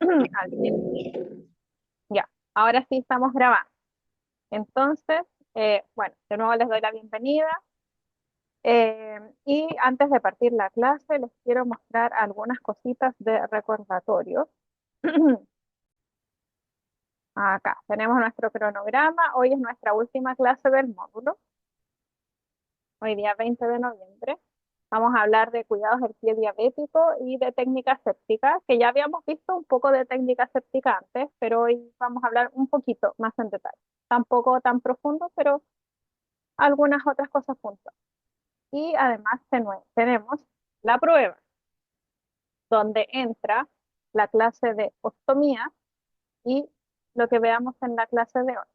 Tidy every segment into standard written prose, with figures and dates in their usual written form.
al tiro. Ya, ahora sí estamos grabando. Entonces, bueno, de nuevo les doy la bienvenida. Y antes de partir la clase, les quiero mostrar algunas cositas de recordatorio. Acá tenemos nuestro cronograma. Hoy es nuestra última clase del módulo. Hoy día 20 de noviembre. Vamos a hablar de cuidados del pie diabético y de técnica séptica, que ya habíamos visto un poco de técnica séptica antes, pero hoy vamos a hablar un poquito más en detalle. Tampoco tan profundo, pero algunas otras cosas juntas. Y además tenemos la prueba, donde entra la clase de ostomía y lo que veamos en la clase de hoy.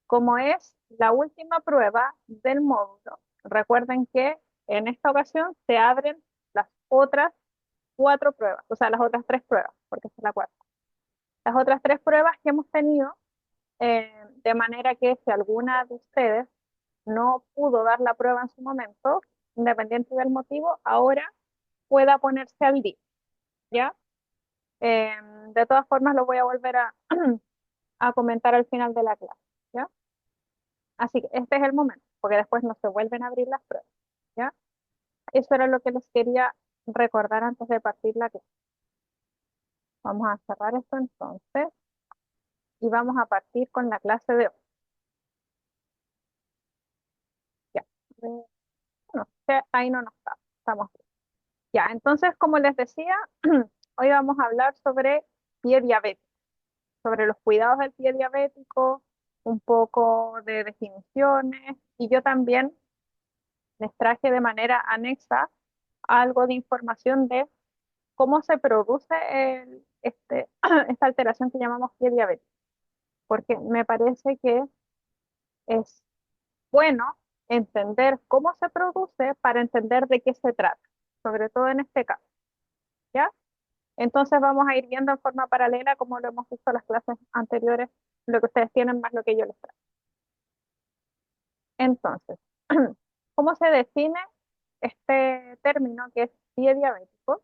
Como es la última prueba del módulo, recuerden que en esta ocasión se abren las otras cuatro pruebas, o sea, las otras tres pruebas, porque esta es la cuarta. Las otras tres pruebas que hemos tenido, de manera que si alguna de ustedes no pudo dar la prueba en su momento, independiente del motivo, ahora pueda ponerse al día, ¿ya? Eh, de todas formas, lo voy a volver a comentar al final de la clase, ¿ya? Así que este es el momento, porque después no se vuelven a abrir las pruebas, ¿ya? Eso era lo que les quería recordar antes de partir la clase. Vamos a cerrar esto entonces y vamos a partir con la clase de hoy, ¿ya? No, que ahí no nos estamos bien. Ya, entonces, como les decía, hoy vamos a hablar sobre pie diabético, sobre los cuidados del pie diabético, un poco de definiciones, y yo también les traje de manera anexa algo de información de cómo se produce esta alteración que llamamos pie diabético, porque me parece que es bueno entender cómo se produce para entender de qué se trata, sobre todo en este caso, ¿ya? Entonces vamos a ir viendo en forma paralela, como lo hemos visto en las clases anteriores, lo que ustedes tienen más lo que yo les traigo. Entonces, ¿cómo se define este término que es pie diabético?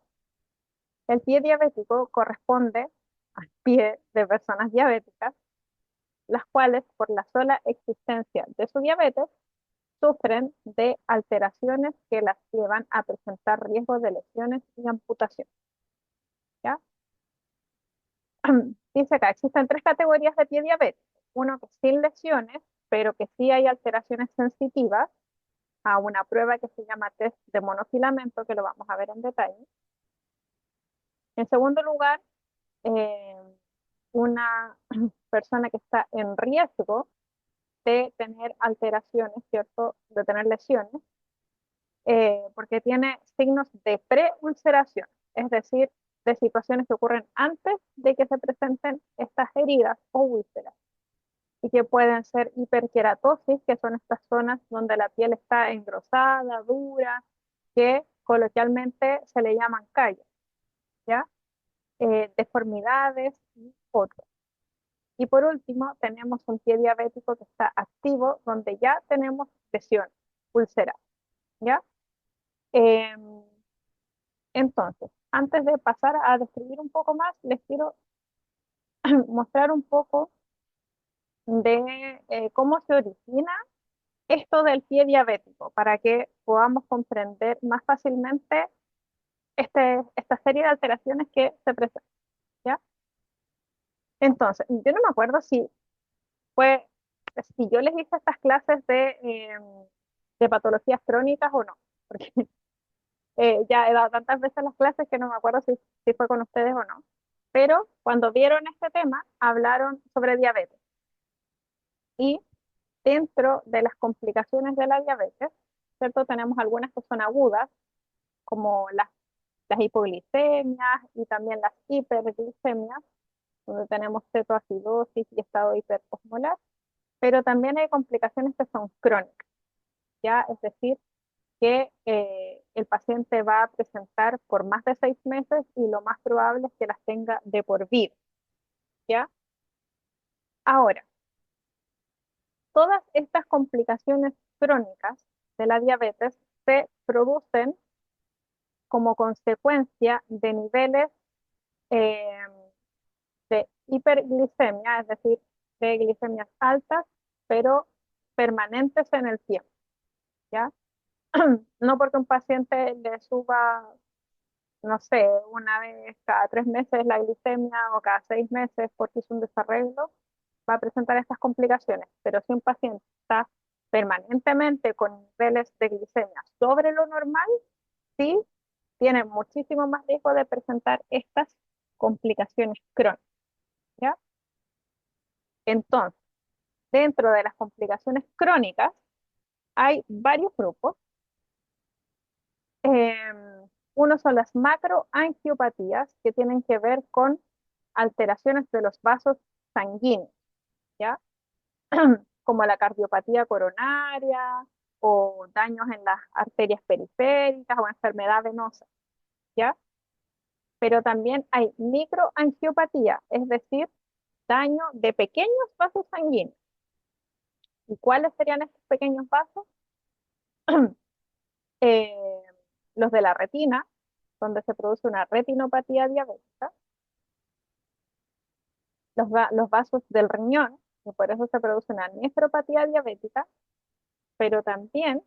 El pie diabético corresponde al pie de personas diabéticas, las cuales por la sola existencia de su diabetes sufren de alteraciones que las llevan a presentar riesgo de lesiones y amputación, ¿ya? Dice acá, existen tres categorías de pie diabético. Uno que es sin lesiones, pero que sí hay alteraciones sensitivas a una prueba que se llama test de monofilamento, que lo vamos a ver en detalle. En segundo lugar, eh, una persona que está en riesgo de tener alteraciones, ¿cierto? De tener lesiones, porque tiene signos de preulceración, es decir, de situaciones que ocurren antes de que se presenten estas heridas o úlceras, y que pueden ser hiperkeratosis, que son estas zonas donde la piel está engrosada, dura, que coloquialmente se le llaman callos, ¿ya? Deformidades y otros. Y por último, tenemos un pie diabético que está activo, donde ya tenemos lesiones ulceradas, ¿ya? Em, entonces, antes de pasar a describir un poco más, les quiero mostrar un poco de cómo se origina esto del pie diabético, para que podamos comprender más fácilmente esta serie de alteraciones que se presentan, ¿ya? Entonces, yo no me acuerdo fue, si yo les hice estas clases de patologías crónicas o no, porque ya he dado tantas veces las clases que no me acuerdo si fue con ustedes o no. Pero cuando vieron este tema, hablaron sobre diabetes. Y dentro de las complicaciones de la diabetes, ¿cierto? Tenemos algunas que son agudas, como las hipoglicemias y también las hiperglicemias, donde tenemos cetoacidosis y estado hiperosmolar, pero también hay complicaciones que son crónicas, ¿ya? Es decir, que el paciente va a presentar por más de 6 meses y lo más probable es que las tenga de por vida, ¿ya? Ahora, todas estas complicaciones crónicas de la diabetes se producen como consecuencia de niveles hiperglicemia, es decir, de glicemias altas, pero permanentes en el tiempo, ¿ya? No porque un paciente le suba, no sé, una vez cada 3 meses la glicemia o cada 6 meses porque hizo un desarreglo, va a presentar estas complicaciones. Pero si un paciente está permanentemente con niveles de glicemia sobre lo normal, sí tiene muchísimo más riesgo de presentar estas complicaciones crónicas, ¿ya? Entonces, dentro de las complicaciones crónicas hay varios grupos. Uno son las macroangiopatías, que tienen que ver con alteraciones de los vasos sanguíneos, ¿ya? Como la cardiopatía coronaria o daños en las arterias periféricas o enfermedad venosa, ¿ya? Pero también hay microangiopatía, es decir, daño de pequeños vasos sanguíneos. ¿Y cuáles serían estos pequeños vasos? Eh, los de la retina, donde se produce una retinopatía diabética, los vasos del riñón, y por eso se produce una nefropatía diabética, pero también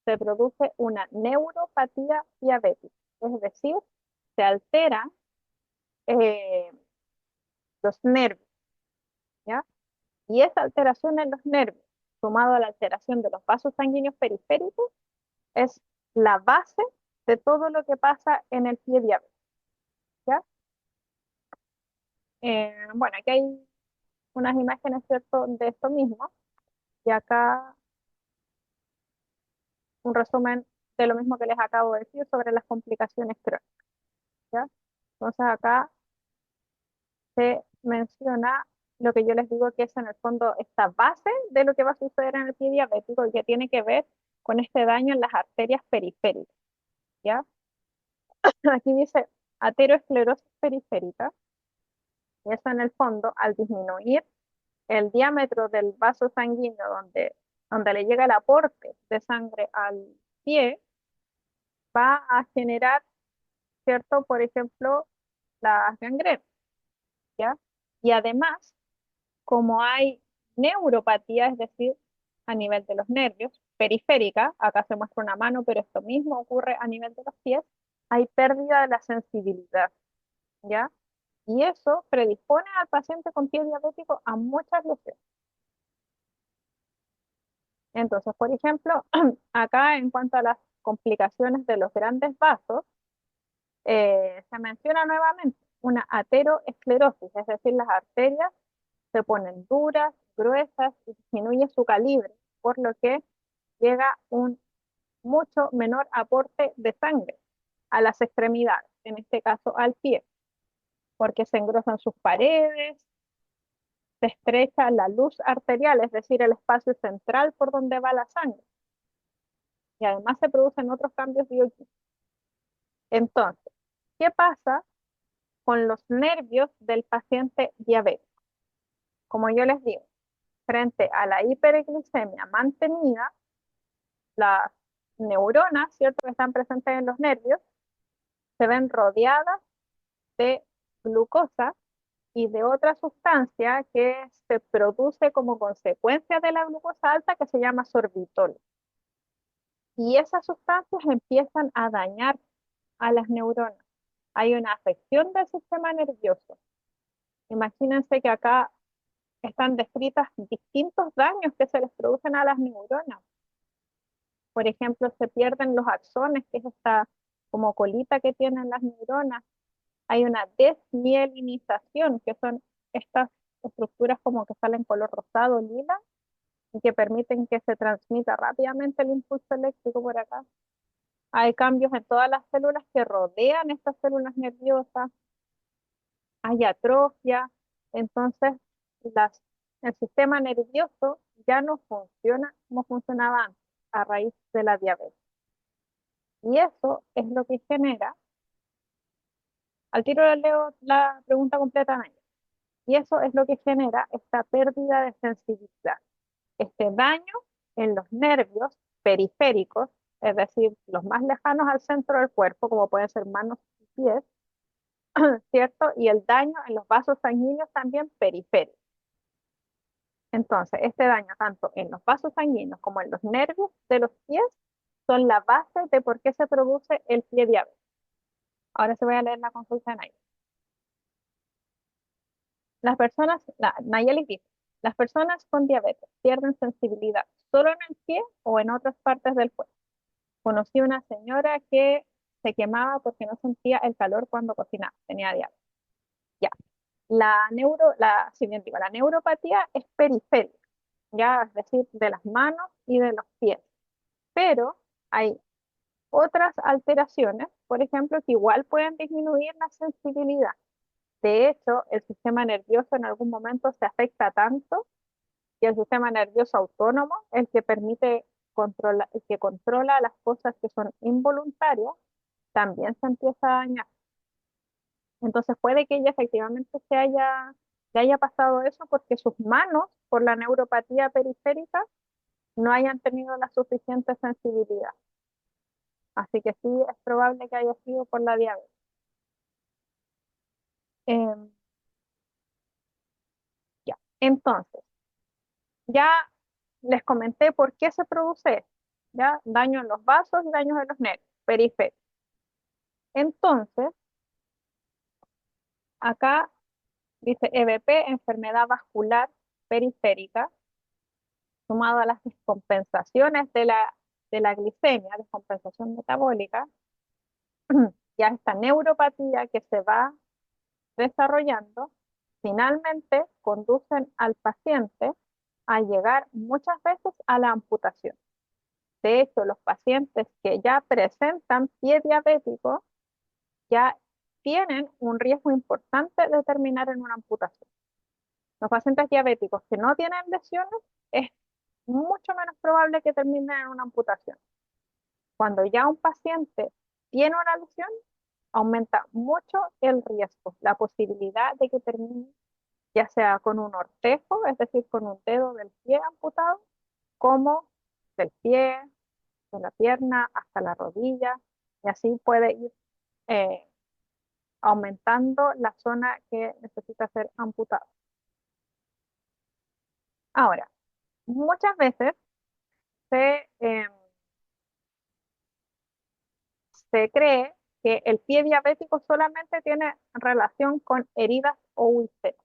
se produce una neuropatía diabética, es decir, se alteran eh, los nervios, ¿ya? Y esa alteración en los nervios, sumado a la alteración de los vasos sanguíneos periféricos, es la base de todo lo que pasa en el pie diabético, ¿ya? Bueno, aquí hay unas imágenes, ¿cierto?, de esto mismo, y acá un resumen de lo mismo que les acabo de decir sobre las complicaciones crónicas, ¿ya? Entonces acá se menciona lo que yo les digo que es en el fondo esta base de lo que va a suceder en el pie diabético y que tiene que ver con este daño en las arterias periféricas, ¿ya? Aquí dice ateroesclerosis periférica, y eso en el fondo, al disminuir el diámetro del vaso sanguíneo donde le llega el aporte de sangre al pie, va a generar, ¿cierto? Por ejemplo, las gangrenas, ¿ya? Y además, como hay neuropatía, es decir, a nivel de los nervios, periférica, acá se muestra una mano, pero esto mismo ocurre a nivel de los pies, hay pérdida de la sensibilidad, ¿ya? Y eso predispone al paciente con pie diabético a muchas lesiones. Entonces, por ejemplo, acá en cuanto a las complicaciones de los grandes vasos, se menciona nuevamente una ateroesclerosis, es decir, las arterias se ponen duras, gruesas y disminuye su calibre, por lo que llega un mucho menor aporte de sangre a las extremidades, en este caso al pie, porque se engrosan sus paredes, se estrecha la luz arterial, es decir, el espacio central por donde va la sangre, y además se producen otros cambios bioquímicos. Entonces, ¿qué pasa con los nervios del paciente diabético? Como yo les digo, frente a la hiperglicemia mantenida, las neuronas, ¿cierto?, que están presentes en los nervios, se ven rodeadas de glucosa y de otra sustancia que se produce como consecuencia de la glucosa alta que se llama sorbitol. Y esas sustancias empiezan a dañar a las neuronas. Hay una afección del sistema nervioso. Imagínense que acá están descritas distintos daños que se les producen a las neuronas. Por ejemplo, se pierden los axones, que es esta como colita que tienen las neuronas. Hay una desmielinización, que son estas estructuras como que salen color rosado, lila, y que permiten que se transmita rápidamente el impulso eléctrico por acá. Hay cambios en todas las células que rodean estas células nerviosas. Hay atrofia. Entonces, las, el sistema nervioso ya no funciona como funcionaba antes a raíz de la diabetes. Y eso es lo que genera, al tiro le leo la pregunta completamente, y eso es lo que genera esta pérdida de sensibilidad, este daño en los nervios periféricos, es decir, los más lejanos al centro del cuerpo, como pueden ser manos y pies, ¿cierto? Y el daño en los vasos sanguíneos también periféricos. Entonces, este daño tanto en los vasos sanguíneos como en los nervios de los pies son la base de por qué se produce el pie diabético. Ahora se voy a leer la consulta de Nayeli. Nayeli dice, las personas con diabetes pierden sensibilidad solo en el pie o en otras partes del cuerpo. Conocí una señora que se quemaba porque no sentía el calor cuando cocinaba, tenía diabetes. Ya, si bien digo, la neuropatía es periférica, ya, es decir, de las manos y de los pies, pero hay otras alteraciones, por ejemplo, que igual pueden disminuir la sensibilidad. De hecho, el sistema nervioso en algún momento se afecta tanto que el sistema nervioso autónomo, el que controla las cosas que son involuntarias, también se empieza a dañar. Entonces puede que ella efectivamente le haya pasado eso porque sus manos, por la neuropatía periférica, no hayan tenido la suficiente sensibilidad. Así que sí, es probable que haya sido por la diabetes. Em, ya. Entonces, ya les comenté por qué se produce esto, ¿ya? Daño en los vasos y daños en los nervios periféricos. Entonces, acá dice EBP, enfermedad vascular periférica, sumado a las descompensaciones de la glicemia, descompensación metabólica, y a esta neuropatía que se va desarrollando, finalmente conducen al paciente a llegar muchas veces a la amputación. De hecho, los pacientes que ya presentan pie diabético ya tienen un riesgo importante de terminar en una amputación. Los pacientes diabéticos que no tienen lesiones es mucho menos probable que terminen en una amputación. Cuando ya un paciente tiene una lesión, aumenta mucho el riesgo, la posibilidad de que termine ya sea con un ortejo, es decir, con un dedo del pie amputado, como del pie, de la pierna hasta la rodilla, y así puede ir eh, aumentando la zona que necesita ser amputada. Ahora, muchas veces se, eh, se cree que el pie diabético solamente tiene relación con heridas o úlceras.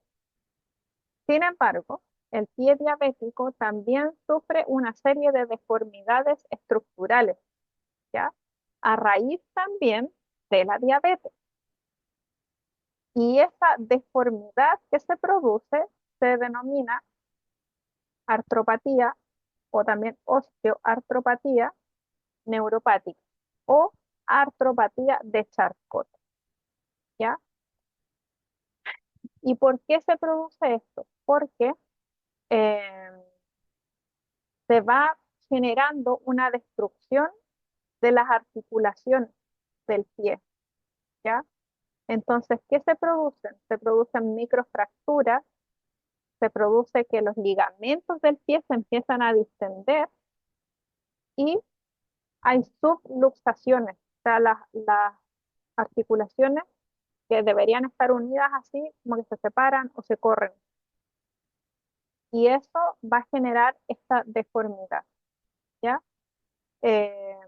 Sin embargo, el pie diabético también sufre una serie de deformidades estructurales, ¿ya? A raíz también de la diabetes. Y esa deformidad que se produce se denomina artropatía o también osteoartropatía neuropática o artropatía de Charcot, ¿ya? ¿Y por qué se produce esto? Porque eh, se va generando una destrucción de las articulaciones del pie, ¿ya? Entonces, ¿qué se producen? Se producen microfracturas, se produce que los ligamentos del pie se empiezan a distender y hay subluxaciones, o sea, las articulaciones que deberían estar unidas así, como que se separan o se corren. Y eso va a generar esta deformidad, ¿ya? Eh,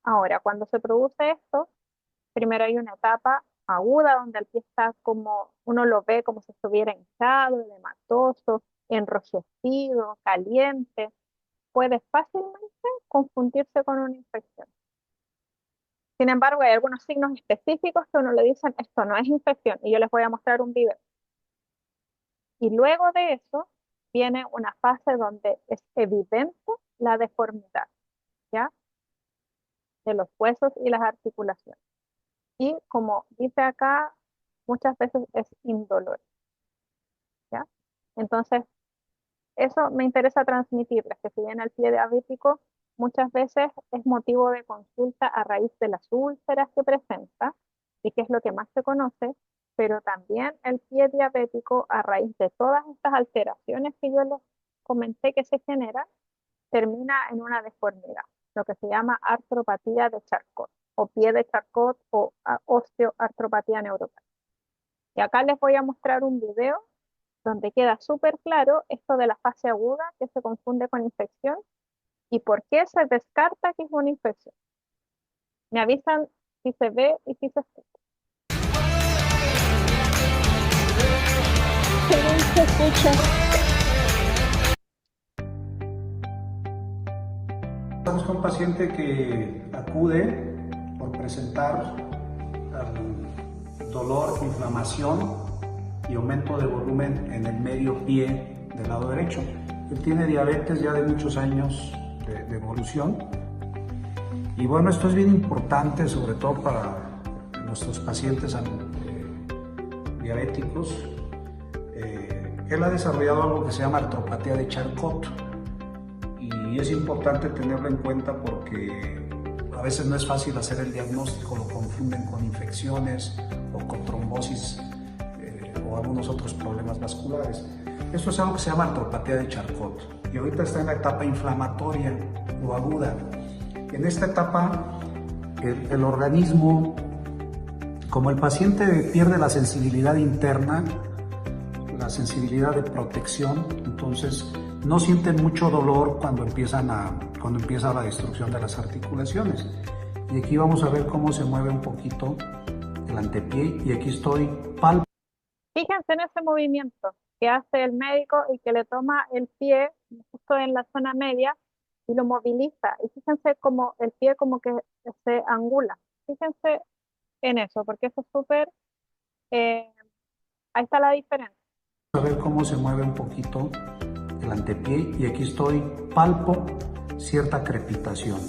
Ahora, cuando se produce esto, primero hay una etapa aguda donde el pie está como, uno lo ve como si estuviera hinchado, edematoso, enrojecido, caliente. Puede fácilmente confundirse con una infección. Sin embargo, hay algunos signos específicos que uno le dicen, esto no es infección, y yo les voy a mostrar un video. Y luego de eso viene una fase donde es evidente la deformidad, ¿ya? De los huesos y las articulaciones. Y como dice acá, muchas veces es indolor, ¿ya? Entonces, eso me interesa transmitirles, que si bien el pie diabético muchas veces es motivo de consulta a raíz de las úlceras que presenta, y que es lo que más se conoce, pero también el pie diabético a raíz de todas estas alteraciones que yo les comenté que se generan, termina en una deformidad, lo que se llama artropatía de Charcot, o pie de Charcot, o osteoartropatía neuropática. Y acá les voy a mostrar un video donde queda súper claro esto de la fase aguda que se confunde con infección y por qué se descarta que es una infección. Me avisan si se ve y si se escucha. Se escucha. Estamos con un paciente que acude por presentar dolor, inflamación y aumento de volumen en el medio pie del lado derecho. Él tiene diabetes ya de muchos años de evolución y bueno, esto es bien importante sobre todo para nuestros pacientes diabéticos. Él ha desarrollado algo que se llama artropatía de Charcot. Y es importante tenerlo en cuenta porque a veces no es fácil hacer el diagnóstico, lo confunden con infecciones o con trombosis o algunos otros problemas vasculares. Esto es algo que se llama artropatía de Charcot y ahorita está en la etapa inflamatoria o aguda. En esta etapa el organismo, como el paciente pierde la sensibilidad interna, la sensibilidad de protección, entonces no sienten mucho dolor cuando empieza la destrucción de las articulaciones. Y aquí vamos a ver cómo se mueve un poquito el antepié y aquí estoy palpando. Fíjense en ese movimiento que hace el médico y que le toma el pie justo en la zona media y lo moviliza. Y fíjense como el pie como que se angula. Fíjense en eso, porque eso es súper, ahí está la diferencia. A ver cómo se mueve un poquito el antepié y aquí estoy palpo cierta crepitación.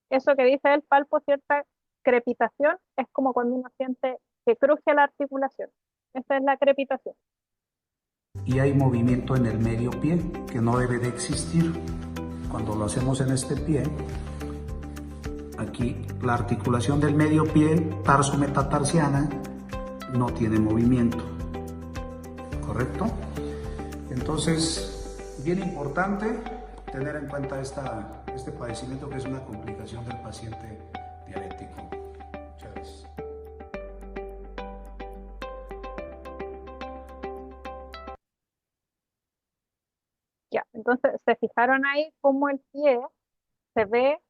Eso que dice el palpo, cierta crepitación, es como cuando uno siente que cruje la articulación. Esa es la crepitación. Y hay movimiento en el medio pie que no debe de existir. Cuando lo hacemos en este pie, aquí la articulación del medio pie, tarso-metatarsiana, no tiene movimiento. ¿Correcto? Entonces, bien importante tener en cuenta este padecimiento que es una complicación del paciente diabético. Muchas gracias. Ya, entonces se fijaron ahí cómo el pie se ve,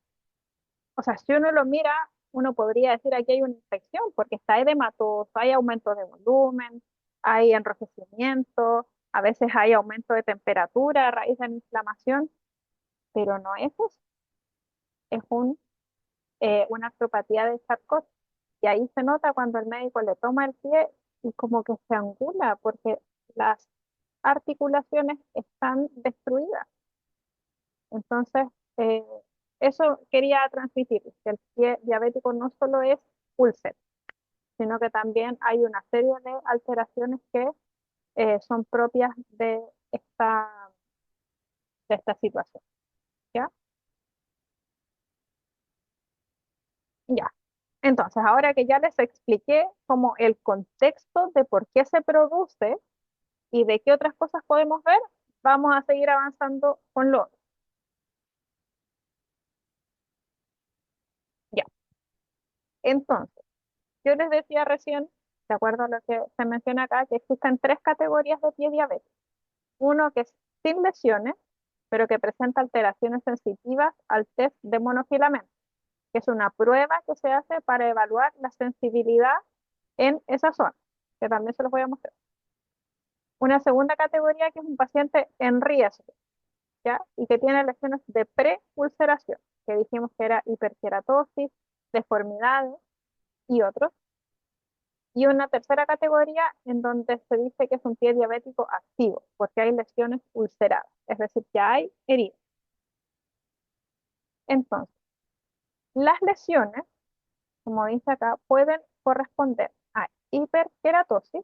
o sea, si uno lo mira, uno podría decir aquí hay una infección porque está edematoso, hay aumento de volumen, hay enrojecimiento, a veces hay aumento de temperatura a raíz de la inflamación, pero no es eso, es una artropatía de Charcot. Y ahí se nota cuando el médico le toma el pie y como que se angula porque las articulaciones están destruidas. Entonces, eh, eso quería transmitir, que el pie diabético no solo es úlcera, sino que también hay una serie de alteraciones que son propias de esta situación. ¿Ya? Ya. Entonces, ahora que ya les expliqué como el contexto de por qué se produce y de qué otras cosas podemos ver, vamos a seguir avanzando con lo otro. Ya. Entonces, yo les decía recién, de acuerdo a lo que se menciona acá, que existen tres categorías de pie diabético. Uno que es sin lesiones, pero que presenta alteraciones sensitivas al test de monofilamento, que es una prueba que se hace para evaluar la sensibilidad en esa zona, que también se los voy a mostrar. Una segunda categoría que es un paciente en riesgo, ¿ya? Y que tiene lesiones de preulceración, que dijimos que era hiperkeratosis, deformidades y otros. Y una tercera categoría en donde se dice que es un pie diabético activo, porque hay lesiones ulceradas, es decir, que hay heridas. Entonces, las lesiones, como dice acá, pueden corresponder a hiperkeratosis,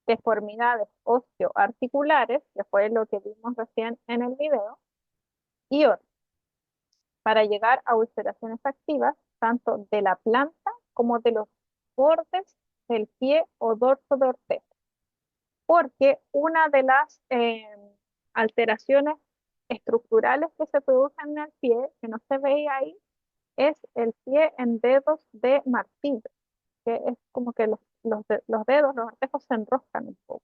deformidades osteoarticulares, que fue lo que vimos recién en el video, y otras, para llegar a ulceraciones activas, tanto de la planta como de los bordes del pie o dorso de orteza. Porque una de las alteraciones estructurales que se producen en el pie, que no se veía ahí, es el pie en dedos de martillo, porque es como que los dedos, los artejos se enroscan un poco.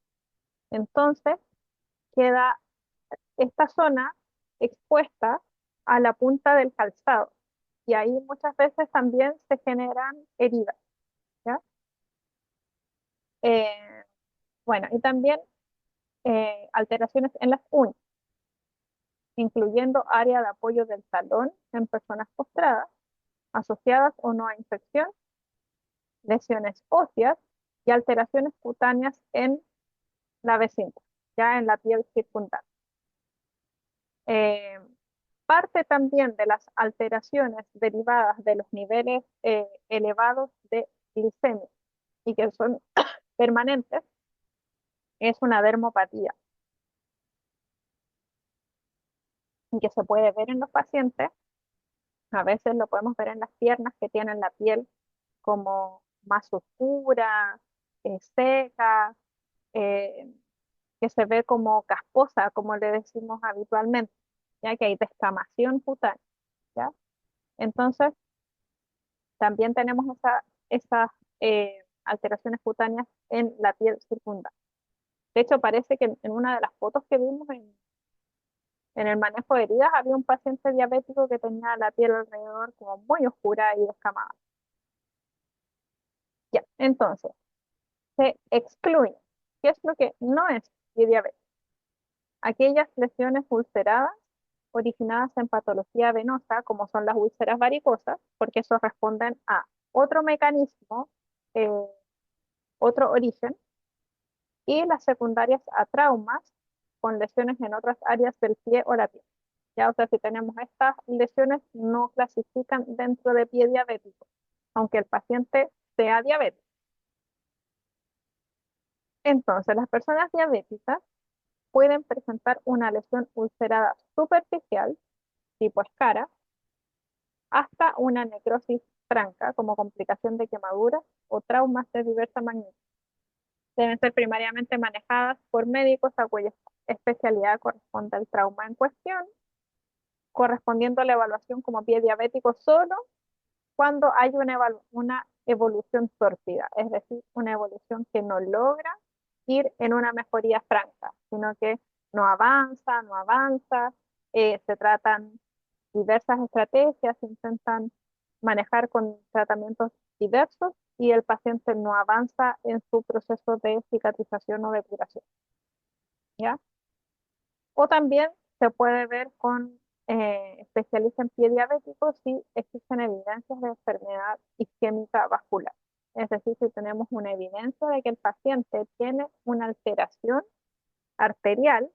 Entonces queda esta zona expuesta a la punta del calzado y ahí muchas veces también se generan heridas, ¿ya? Eh, bueno, y también alteraciones en las uñas, incluyendo área de apoyo del talón en personas postradas, asociadas o no a infección, lesiones óseas y alteraciones cutáneas en la vecina, ya en la piel circundante. Eh, Parte también de las alteraciones derivadas de los niveles elevados de glicemia y que son permanentes es una dermopatía y que se puede ver en los pacientes. A veces lo podemos ver en las piernas que tienen la piel como más oscura, seca, eh, que se ve como casposa, como le decimos habitualmente, ya que hay descamación cutánea, ¿ya? Entonces, también tenemos esas alteraciones cutáneas en la piel circundante. De hecho, parece que en una de las fotos que vimos en el manejo de heridas había un paciente diabético que tenía la piel alrededor como muy oscura y descamada. Ya, entonces, se excluye. ¿Qué es lo que no es diabetes? Aquellas lesiones ulceradas originadas en patología venosa, como son las úlceras varicosas, porque eso responden a otro mecanismo, eh, otro origen, y las secundarias a traumas con lesiones en otras áreas del pie o la piel. Ya, o sea, si tenemos estas lesiones, no clasifican dentro de pie diabético, aunque el paciente sea diabético. Entonces, las personas diabéticas pueden presentar una lesión ulcerada superficial, tipo escara, hasta una necrosis franca como complicación de quemaduras o traumas de diversa magnitud. Deben ser primariamente manejadas por médicos a cuya especialidad corresponde el trauma en cuestión, correspondiendo a la evaluación como pie diabético solo cuando hay una evolución tórpida, es decir, una evolución que no logra ir en una mejoría franca, sino que no avanza, no avanza, se tratan diversas estrategias, se intentan manejar con tratamientos diversos y el paciente no avanza en su proceso de cicatrización o de curación, ¿ya? O también se puede ver con especialistas en pie diabético si existen evidencias de enfermedad isquémica vascular. Es decir, si tenemos una evidencia de que el paciente tiene una alteración arterial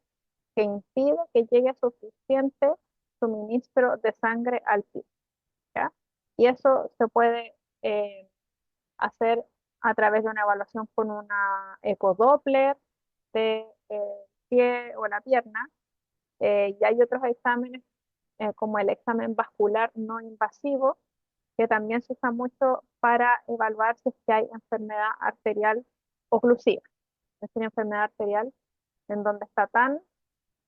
que impide que llegue suficiente suministro de sangre al pie, ¿ya? Y eso se puede hacer a través de una evaluación con una ecodoppler de pie o la pierna. Y hay otros exámenes, como el examen vascular no invasivo, que también se usa mucho para evaluar si es que hay enfermedad arterial oclusiva, es decir, enfermedad arterial en donde está tan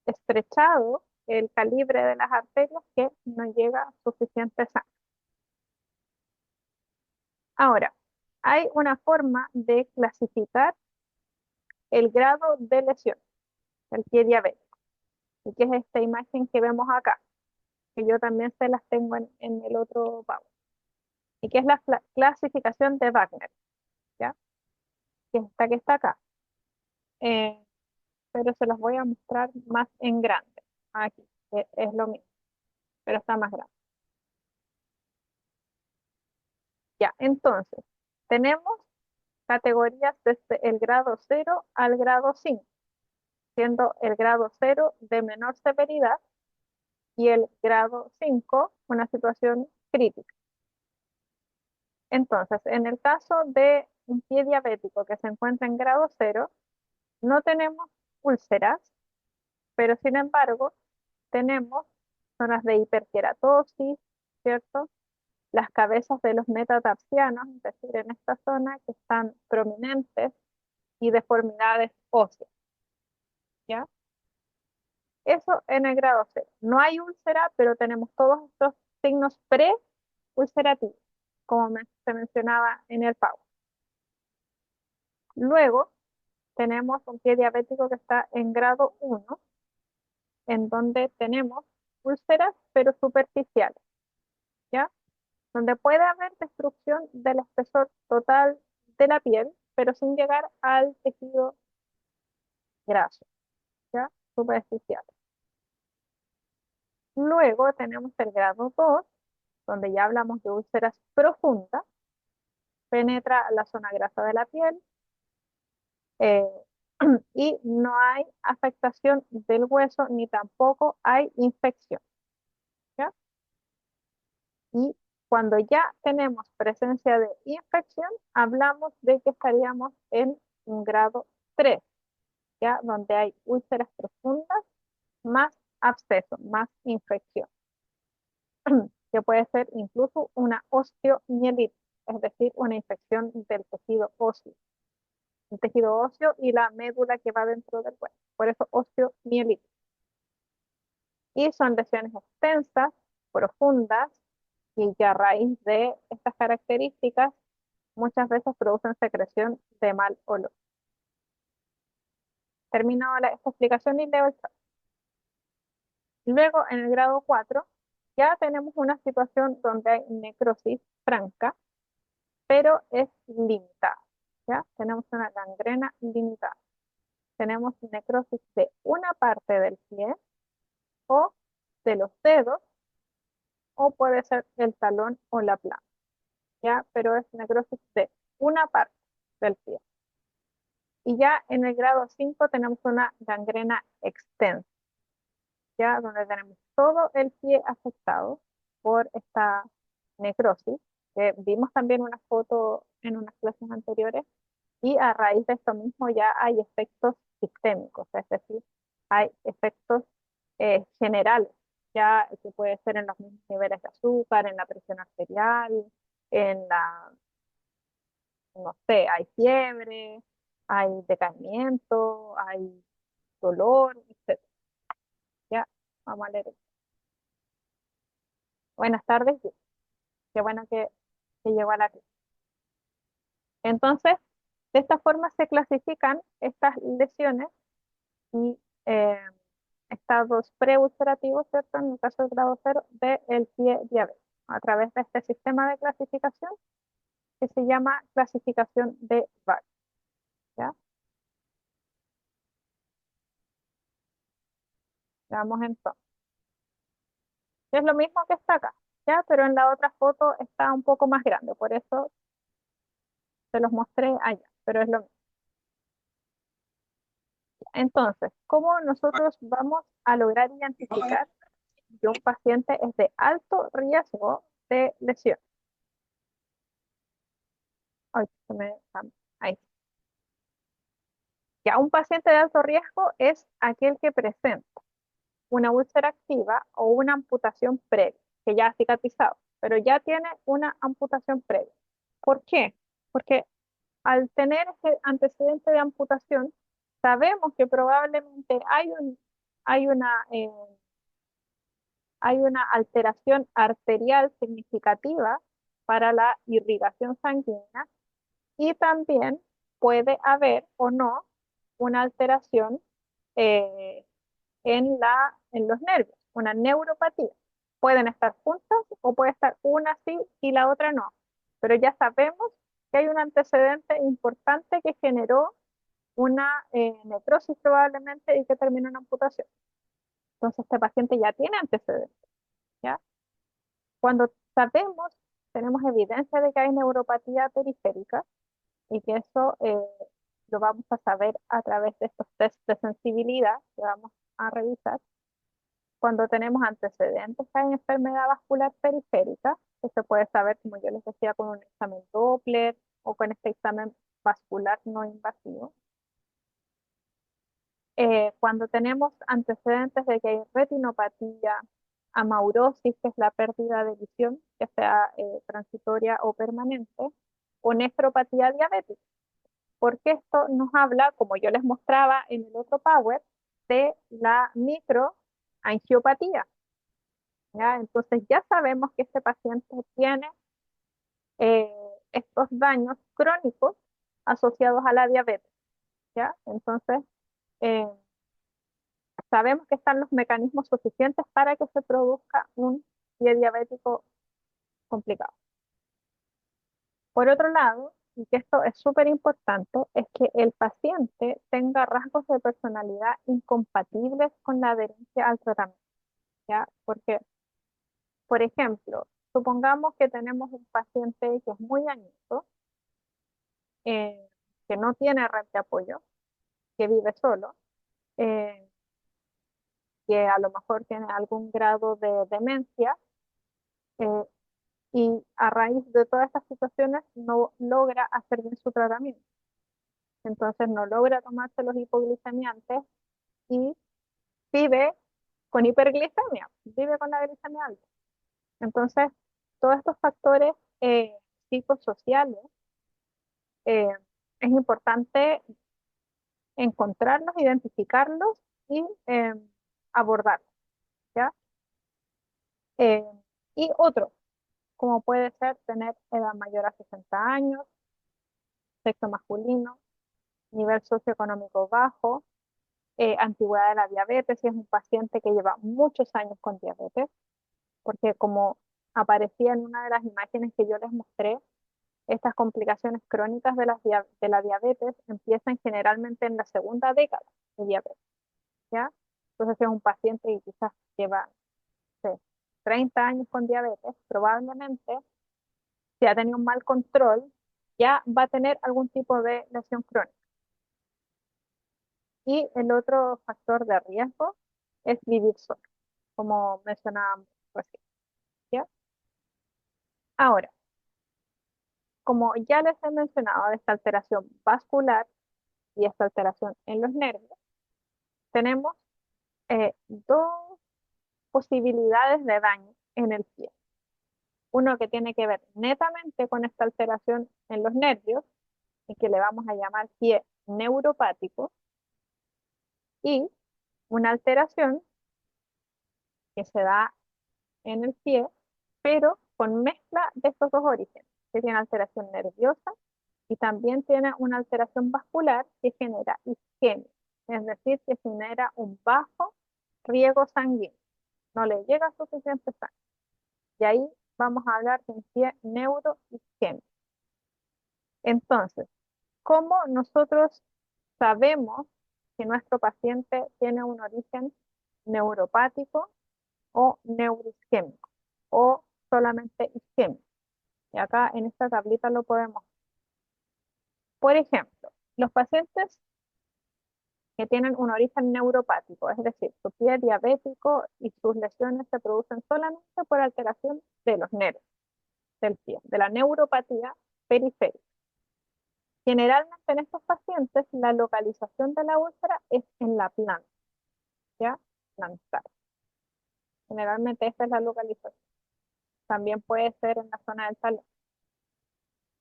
estrechado el calibre de las arterias que no llega suficiente sangre. Ahora, hay una forma de clasificar el grado de lesión del pie diabético, y que es esta imagen que vemos acá, que yo también se las tengo en el otro PowerPoint, y que es la clasificación de Wagner, ¿ya? Que es esta que está acá. Eh, pero se las voy a mostrar más en grande. Aquí, que es lo mismo, pero está más grande. Ya, entonces, tenemos categorías desde el grado 0 al grado 5, siendo el grado 0 de menor severidad y el grado 5 una situación crítica. Entonces, en el caso de un pie diabético que se encuentra en grado 0, no tenemos úlceras, pero sin embargo tenemos zonas de hiperkeratosis, ¿cierto? Las cabezas de los metatarsianos, es decir, en esta zona que están prominentes y deformidades óseas, ¿ya? Eso en el grado 0. No hay úlcera, pero tenemos todos estos signos pre-ulcerativos, como se mencionaba en el PowerPoint. Luego tenemos un pie diabético que está en grado 1, en donde tenemos úlceras, pero superficiales, ¿ya? Donde puede haber destrucción del espesor total de la piel, pero sin llegar al tejido graso, ¿ya? Superficial. Luego tenemos el grado 2, donde ya hablamos de úlceras profundas, penetra la zona grasa de la piel, eh, y no hay afectación del hueso ni tampoco hay infección, ¿ya? Y cuando ya tenemos presencia de infección, hablamos de que estaríamos en un grado 3, ¿ya? Donde hay úlceras profundas más absceso, más infección, que puede ser incluso una osteomielitis, es decir, una infección del tejido óseo, el tejido óseo y la médula que va dentro del hueso. Por eso osteomielitis. Y son lesiones extensas, profundas, y que a raíz de estas características muchas veces producen secreción de mal olor. Termino esta explicación y leo el chat. Luego, en el grado 4, ya tenemos una situación donde hay necrosis franca, pero es limitada. ¿Ya? Tenemos una gangrena limitada. Tenemos necrosis de una parte del pie o de los dedos, o puede ser el talón o la planta, ¿ya? Pero es necrosis de una parte del pie. Y ya en el grado 5 tenemos una gangrena extensa, ¿ya? Donde tenemos todo el pie afectado por esta necrosis, que vimos también una foto en unas clases anteriores, y a raíz de esto mismo ya hay efectos sistémicos, es decir, hay efectos generales, ya que puede ser en los mismos niveles de azúcar, en la presión arterial, en la, no sé, hay fiebre, hay decaimiento, hay dolor, etc. Ya, vamos a leer esto. Buenas tardes, qué bueno que llegó a la clase. Entonces, de esta forma se clasifican estas lesiones y estados preulcerativos, ¿cierto? En el caso del grado 0 del pie diabético, a través de este sistema de clasificación que se llama clasificación de VAC, ¿ya? Veamos entonces. Es lo mismo que está acá, ¿ya? Pero en la otra foto está un poco más grande, por eso se los mostré allá, pero es lo mismo. Entonces, ¿cómo nosotros vamos a lograr identificar que un paciente es de alto riesgo de lesión? Ay, ahí. Ya un paciente de alto riesgo es aquel que presenta una úlcera activa o una amputación previa, que ya ha cicatrizado, pero ya tiene una amputación previa. ¿Por qué? Porque al tener ese antecedente de amputación, sabemos que probablemente hay una, eh, hay una alteración arterial significativa para la irrigación sanguínea, y también puede haber o no una alteración eh, en los nervios, una neuropatía. Pueden estar juntas o puede estar una sí y la otra no, pero ya sabemos que hay un antecedente importante que generó una necrosis probablemente y que terminó en amputación. Entonces este paciente ya tiene antecedentes, ¿ya? Cuando sabemos, tenemos evidencia de que hay neuropatía periférica, y que eso lo vamos a saber a través de estos test de sensibilidad que vamos a revisar. Cuando tenemos antecedentes que hay enfermedad vascular periférica, que se puede saber, como yo les decía, con un examen Doppler o con este examen vascular no invasivo. Cuando tenemos antecedentes de que hay retinopatía, amaurosis, que es la pérdida de visión, ya sea transitoria o permanente, o nefropatía diabética, porque esto nos habla, como yo les mostraba en el otro Power, de la microangiopatía, ¿ya? Entonces ya sabemos que este paciente tiene eh, estos daños crónicos asociados a la diabetes, ¿ya? Entonces, eh, sabemos que están los mecanismos suficientes para que se produzca un pie diabético complicado. Por otro lado, y que esto es súper importante, es que el paciente tenga rasgos de personalidad incompatibles con la adherencia al tratamiento, ¿ya? Porque, por ejemplo, supongamos que tenemos un paciente que es muy añoso, eh, que no tiene red de apoyo, que vive solo, eh, que a lo mejor tiene algún grado de demencia, eh, y a raíz de todas estas situaciones no logra hacer bien su tratamiento. Entonces no logra tomarse los hipoglicemiantes y vive con hiperglicemia, vive con la glicemia alta. Entonces, todos estos factores psicosociales, eh, es importante encontrarlos, identificarlos y abordarlos, ¿ya? Eh, y otros, como puede ser tener edad mayor a 60 años, sexo masculino, nivel socioeconómico bajo, antigüedad de la diabetes, si es un paciente que lleva muchos años con diabetes, porque como aparecía en una de las imágenes que yo les mostré, estas complicaciones crónicas de la diabetes empiezan generalmente en la segunda década de diabetes, ¿ya? Entonces, si es un paciente que quizás lleva, no sé, 30 años con diabetes, probablemente, si ha tenido un mal control, ya va a tener algún tipo de lesión crónica. Y el otro factor de riesgo es vivir solo, como mencionábamos recién, ¿ya? Ahora, como ya les he mencionado, esta alteración vascular y esta alteración en los nervios, tenemos dos posibilidades de daño en el pie. Uno que tiene que ver netamente con esta alteración en los nervios y que le vamos a llamar pie neuropático, y una alteración que se da en el pie, pero con mezcla de estos dos orígenes, que tiene alteración nerviosa y también tiene una alteración vascular que genera isquemia, es decir, que genera un bajo riego sanguíneo, no le llega suficiente sangre. Y ahí vamos a hablar de un pie neuroisquémico. Entonces, ¿cómo nosotros sabemos si nuestro paciente tiene un origen neuropático o neuroisquémico o solamente isquémico? Y acá en esta tablita lo podemos. Por ejemplo, los pacientes que tienen un origen neuropático, es decir, su pie diabético y sus lesiones se producen solamente por alteración de los nervios del pie, de la neuropatía periférica. Generalmente en estos pacientes la localización de la úlcera es en la planta, ¿ya? Plantar. Generalmente esta es la localización. También puede ser en la zona del talón.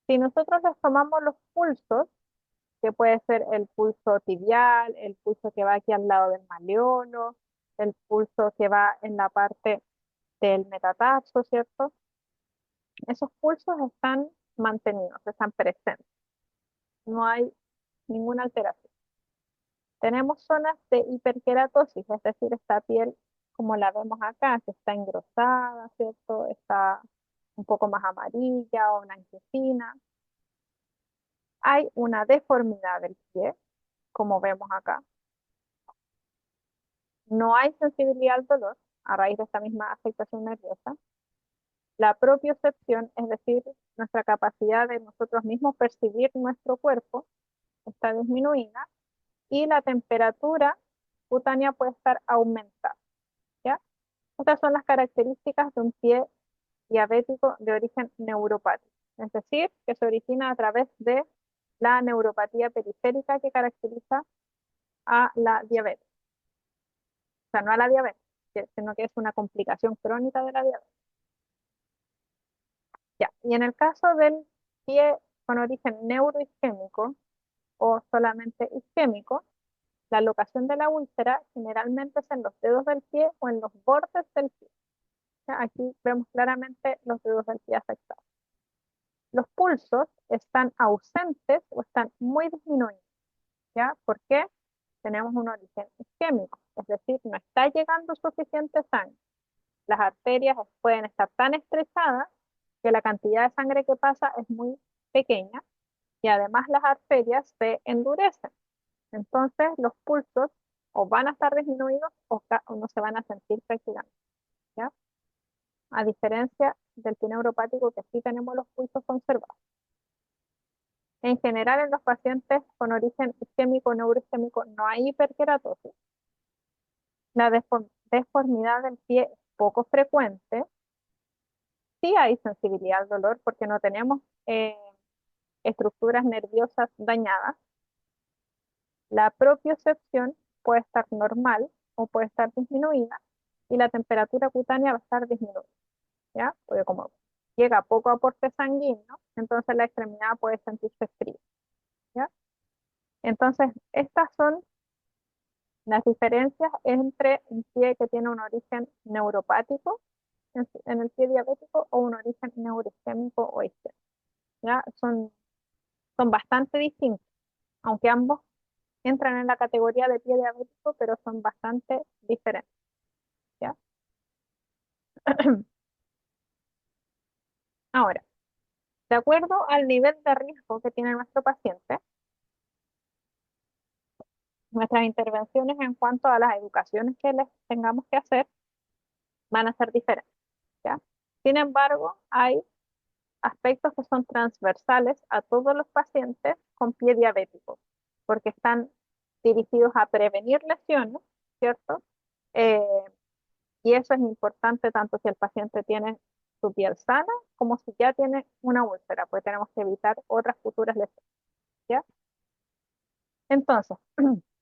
Si nosotros les tomamos los pulsos, que puede ser el pulso tibial, el pulso que va aquí al lado del maleolo, el pulso que va en la parte del metatarso, ¿cierto? Esos pulsos están mantenidos, están presentes. No hay ninguna alteración. Tenemos zonas de hiperkeratosis, es decir, esta piel, como la vemos acá, que está engrosada, ¿cierto? Está un poco más amarilla o blanquecina. Hay una deformidad del pie, como vemos acá. No hay sensibilidad al dolor a raíz de esta misma afectación nerviosa. La propiocepción, es decir, nuestra capacidad de nosotros mismos percibir nuestro cuerpo, está disminuida y la temperatura cutánea puede estar aumentada, ¿ya? Estas son las características de un pie diabético de origen neuropático, es decir, que se origina a través de la neuropatía periférica que caracteriza a la diabetes. O sea, no a la diabetes, sino que es una complicación crónica de la diabetes. Ya. Y en el caso del pie con origen neuroisquémico o solamente isquémico, la locación de la úlcera generalmente es en los dedos del pie o en los bordes del pie. Ya, aquí vemos claramente los dedos del pie afectados. los pulsos están ausentes o están muy disminuidos, ¿ya? ¿Por qué? Tenemos un origen isquémico, es decir, no está llegando suficiente sangre. Las arterias pueden estar tan estrechadas que la cantidad de sangre que pasa es muy pequeña y además las arterias se endurecen. Entonces los pulsos o van a estar disminuidos o no se van a sentir prácticamente, ¿ya? A diferencia del pie neuropático que sí tenemos los pulsos conservados. En general, en los pacientes con origen isquémico o neuroisquémico no hay hiperkeratosis. La deformidad del pie es poco frecuente. Sí hay sensibilidad al dolor porque no tenemos estructuras nerviosas dañadas. La propiocepción puede estar normal o puede estar disminuida y la temperatura cutánea va a estar disminuida, ¿ya? Porque como llega poco aporte sanguíneo, entonces la extremidad puede sentirse fría, ¿ya? Entonces, estas son las diferencias entre un pie que tiene un origen neuropático en el pie diabético o un origen neuroisquémico o isquémico, ¿ya? Son bastante distintos, aunque ambos entran en la categoría de pie diabético, pero son bastante diferentes, ¿ya? Ahora, de acuerdo al nivel de riesgo que tiene nuestro paciente, nuestras intervenciones en cuanto a las educaciones que les tengamos que hacer van a ser diferentes, ¿ya? Sin embargo, hay aspectos que son transversales a todos los pacientes con pie diabético, porque están dirigidos a prevenir lesiones, ¿cierto? Eh, y eso es importante tanto si el paciente tiene su piel sana como si ya tiene una úlcera, pues tenemos que evitar otras futuras lesiones, ¿ya? Entonces,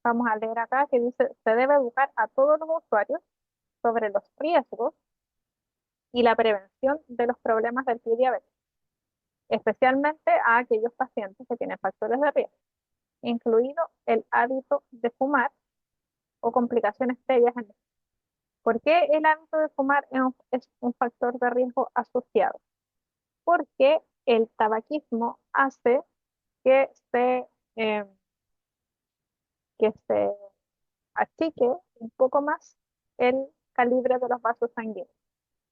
vamos a leer acá que dice, se debe educar a todos los usuarios sobre los riesgos y la prevención de los problemas del pie diabético, especialmente a aquellos pacientes que tienen factores de riesgo, incluido el hábito de fumar o complicaciones previas en el. ¿Por qué el hábito de fumar es un factor de riesgo asociado? Porque el tabaquismo hace que eh, que se achique un poco más el calibre de los vasos sanguíneos.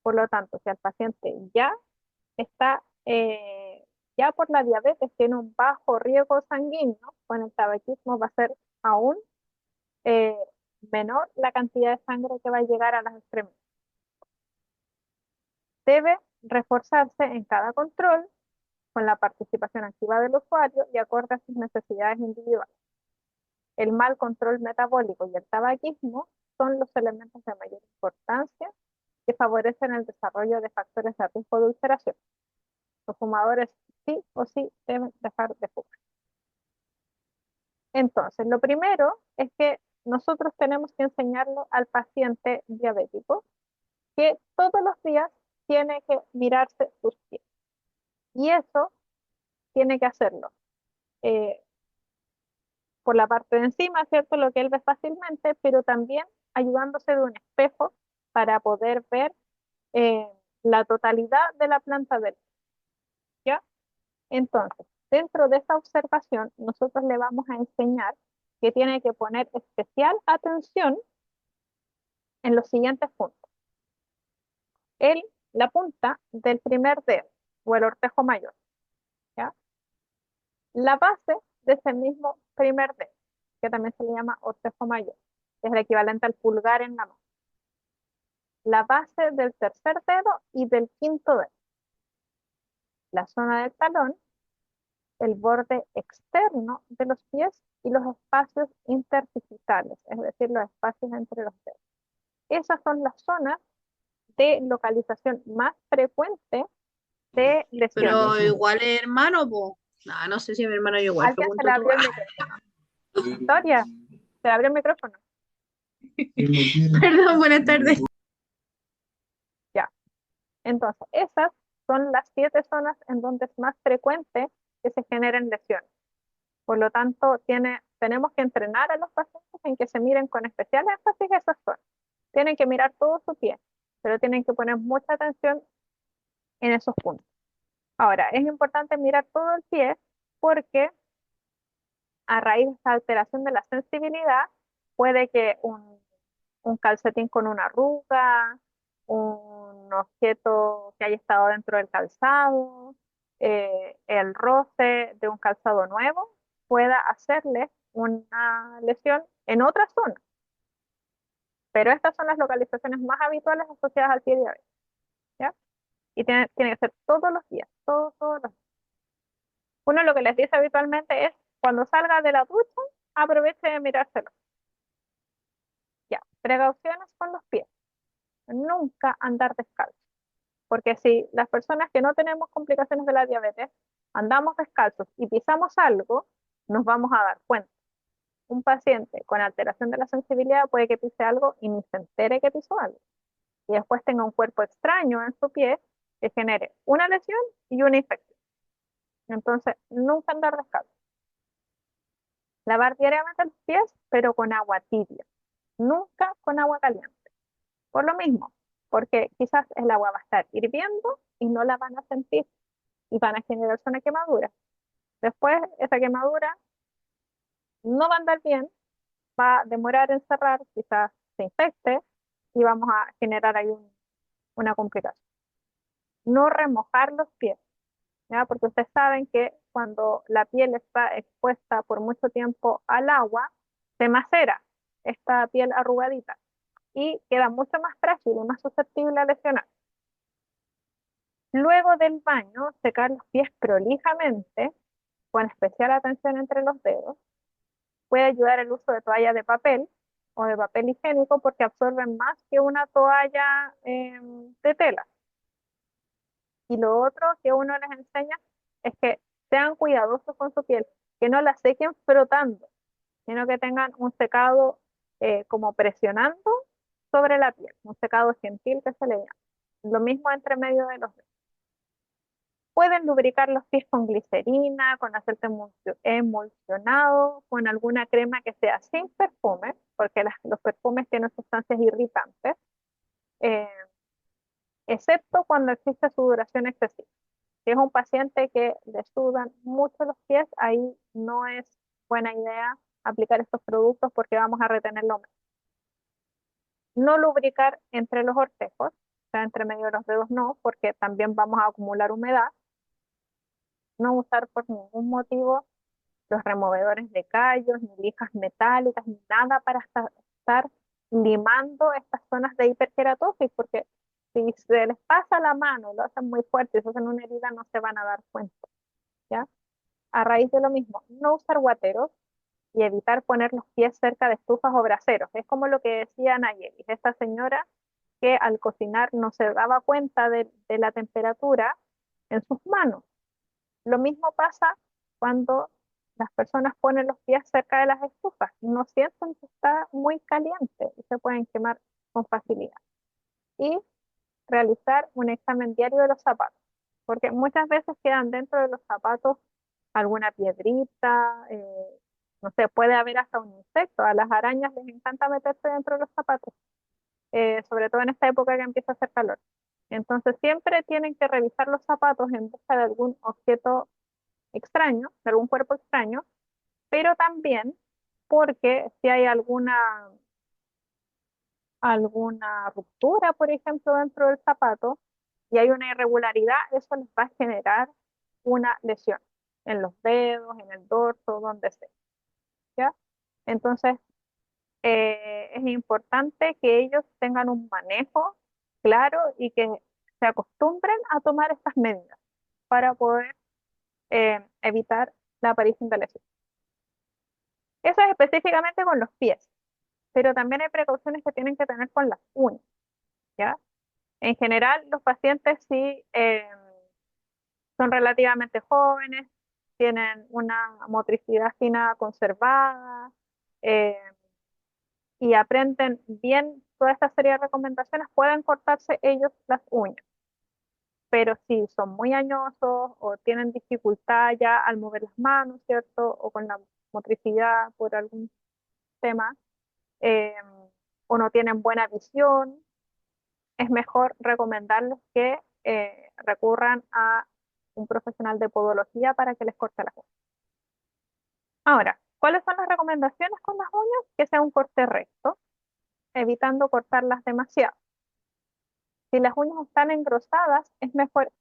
Por lo tanto, si el paciente ya está, ya por la diabetes tiene un bajo riesgo sanguíneo, con el tabaquismo va a ser aún eh, menor la cantidad de sangre que va a llegar a las extremidades. Debe reforzarse en cada control con la participación activa del usuario y acorde a sus necesidades individuales. El mal control metabólico y el tabaquismo son los elementos de mayor importancia que favorecen el desarrollo de factores de riesgo de ulceración. Los fumadores sí o sí deben dejar de fumar. Entonces, lo primero es que nosotros tenemos que enseñarle al paciente diabético que todos los días tiene que mirarse sus pies. Y eso tiene que hacerlo eh, por la parte de encima, ¿cierto? Lo que él ve fácilmente, pero también ayudándose de un espejo para poder ver eh, la totalidad de la planta del pie, ¿ya? Entonces, dentro de esta observación, nosotros le vamos a enseñar que tiene que poner especial atención en los siguientes puntos. El, la punta del primer dedo o el ortejo mayor, ¿ya? La base de ese mismo primer dedo, que también se le llama ortejo mayor, es el equivalente al pulgar en la mano. La base del tercer dedo y del quinto dedo. La zona del talón, el borde externo de los pies y los espacios interdigitales, es decir, los espacios entre los dedos. Esas son las zonas de localización más frecuente de lesiones. Pero igual es hermano, po. No, no sé si mi hermano igual Alguien se le preguntó tú. abrió el micrófono. Victoria, se le abrió el micrófono. Perdón, buenas tardes. Ya. Entonces, esas son las 7 zonas en donde es más frecuente que se generen lesiones. Por lo tanto, tenemos que entrenar a los pacientes en que se miren con especial énfasis esas zonas. Tienen que mirar todo su pie, pero tienen que poner mucha atención en esos puntos. Ahora, es importante mirar todo el pie porque a raíz de esta alteración de la sensibilidad, puede que un calcetín con una arruga, un objeto que haya estado dentro del calzado, el roce de un calzado nuevo, pueda hacerle una lesión en otra zona. Pero estas son las localizaciones más habituales asociadas al pie diabético, ¿ya? Y tiene que ser todos los días, todos los días. Uno lo que les dice habitualmente es, cuando salga de la ducha, aproveche de mirárselo. Ya, precauciones con los pies. Nunca andar descalzo. Porque si las personas que no tenemos complicaciones de la diabetes andamos descalzos y pisamos algo, nos vamos a dar cuenta. Un paciente con alteración de la sensibilidad puede que pise algo y ni se entere que pisó algo. Y después tenga un cuerpo extraño en su pie que genere una lesión y una infección. Entonces, nunca andar descalzo. Lavar diariamente los pies, pero con agua tibia. Nunca con agua caliente. Por lo mismo, porque quizás el agua va a estar hirviendo y no la van a sentir y van a generarse una quemadura. Después, esa quemadura no va a andar bien, va a demorar en cerrar, quizás se infecte y vamos a generar ahí una complicación. No remojar los pies, ¿ya? Porque ustedes saben que cuando la piel está expuesta por mucho tiempo al agua, se macera esta piel arrugadita y queda mucho más frágil y más susceptible a lesionar. Luego del baño, secar los pies prolijamente, con especial atención entre los dedos. Puede ayudar el uso de toallas de papel o de papel higiénico porque absorben más que una toalla de tela. Y lo otro que uno les enseña es que sean cuidadosos con su piel, que no la sequen frotando, sino que tengan un secado como presionando sobre la piel, un secado gentil que se le llama. Lo mismo entre medio de los dedos. Pueden lubricar los pies con glicerina, con aceite emulsionado, con alguna crema que sea sin perfume, porque los perfumes tienen sustancias irritantes, eh, excepto cuando existe sudoración excesiva. Si es un paciente que le sudan mucho los pies, ahí no es buena idea aplicar estos productos porque vamos a retener la humedad. No lubricar entre los ortejos, o sea, entre medio de los dedos no, porque también vamos a acumular humedad. No usar por ningún motivo los removedores de callos, ni lijas metálicas, ni nada para estar limando estas zonas de hiperkeratosis, porque si se les pasa la mano, lo hacen muy fuerte y se hacen una herida, no se van a dar cuenta, ¿ya? A raíz de lo mismo, no usar guateros y evitar poner los pies cerca de estufas o braseros. Es como lo que decía Nayeli, esta señora que al cocinar no se daba cuenta de la temperatura en sus manos. Lo mismo pasa cuando las personas ponen los pies cerca de las estufas, no sienten que está muy caliente y se pueden quemar con facilidad. Y realizar un examen diario de los zapatos, porque muchas veces quedan dentro de los zapatos alguna piedrita, no sé, puede haber hasta un insecto. A las arañas les encanta meterse dentro de los zapatos, sobre todo en esta época que empieza a hacer calor. Entonces siempre tienen que revisar los zapatos en busca de algún objeto extraño, de algún cuerpo extraño, pero también porque si hay alguna ruptura, por ejemplo, dentro del zapato y hay una irregularidad, eso les va a generar una lesión en los dedos, en el dorso, donde sea, ¿ya? Entonces, es importante que ellos tengan un manejo claro y que se acostumbren a tomar estas medidas para poder evitar la aparición de lesiones. Eso es específicamente con los pies, pero también hay precauciones que tienen que tener con las uñas, ¿ya? En general, los pacientes sí son relativamente jóvenes, tienen una motricidad fina conservada eh, y aprenden bien toda esta serie de recomendaciones, pueden cortarse ellos las uñas. Pero si son muy añosos o tienen dificultad ya al mover las manos, ¿cierto? O con la motricidad por algún tema, eh, o no tienen buena visión, es mejor recomendarles que recurran a un profesional de podología para que les corte las uñas. Ahora, ¿cuáles son las recomendaciones con las uñas? Que sea un corte recto, evitando cortarlas demasiado. Si las uñas están engrosadas, es mejor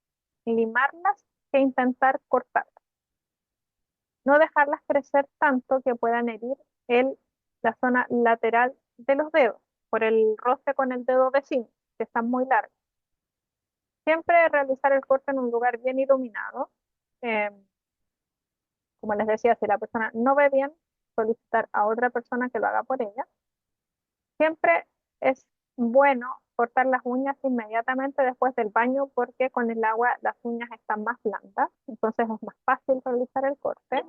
limarlas que intentar cortarlas. No dejarlas crecer tanto que puedan herir la zona lateral de los dedos por el roce con el dedo vecino, que están muy largos. Siempre realizar el corte en un lugar bien iluminado. Eh, Como les decía, si la persona no ve bien, solicitar a otra persona que lo haga por ella. Siempre es bueno cortar las uñas inmediatamente después del baño porque con el agua las uñas están más blandas, entonces es más fácil realizar el corte.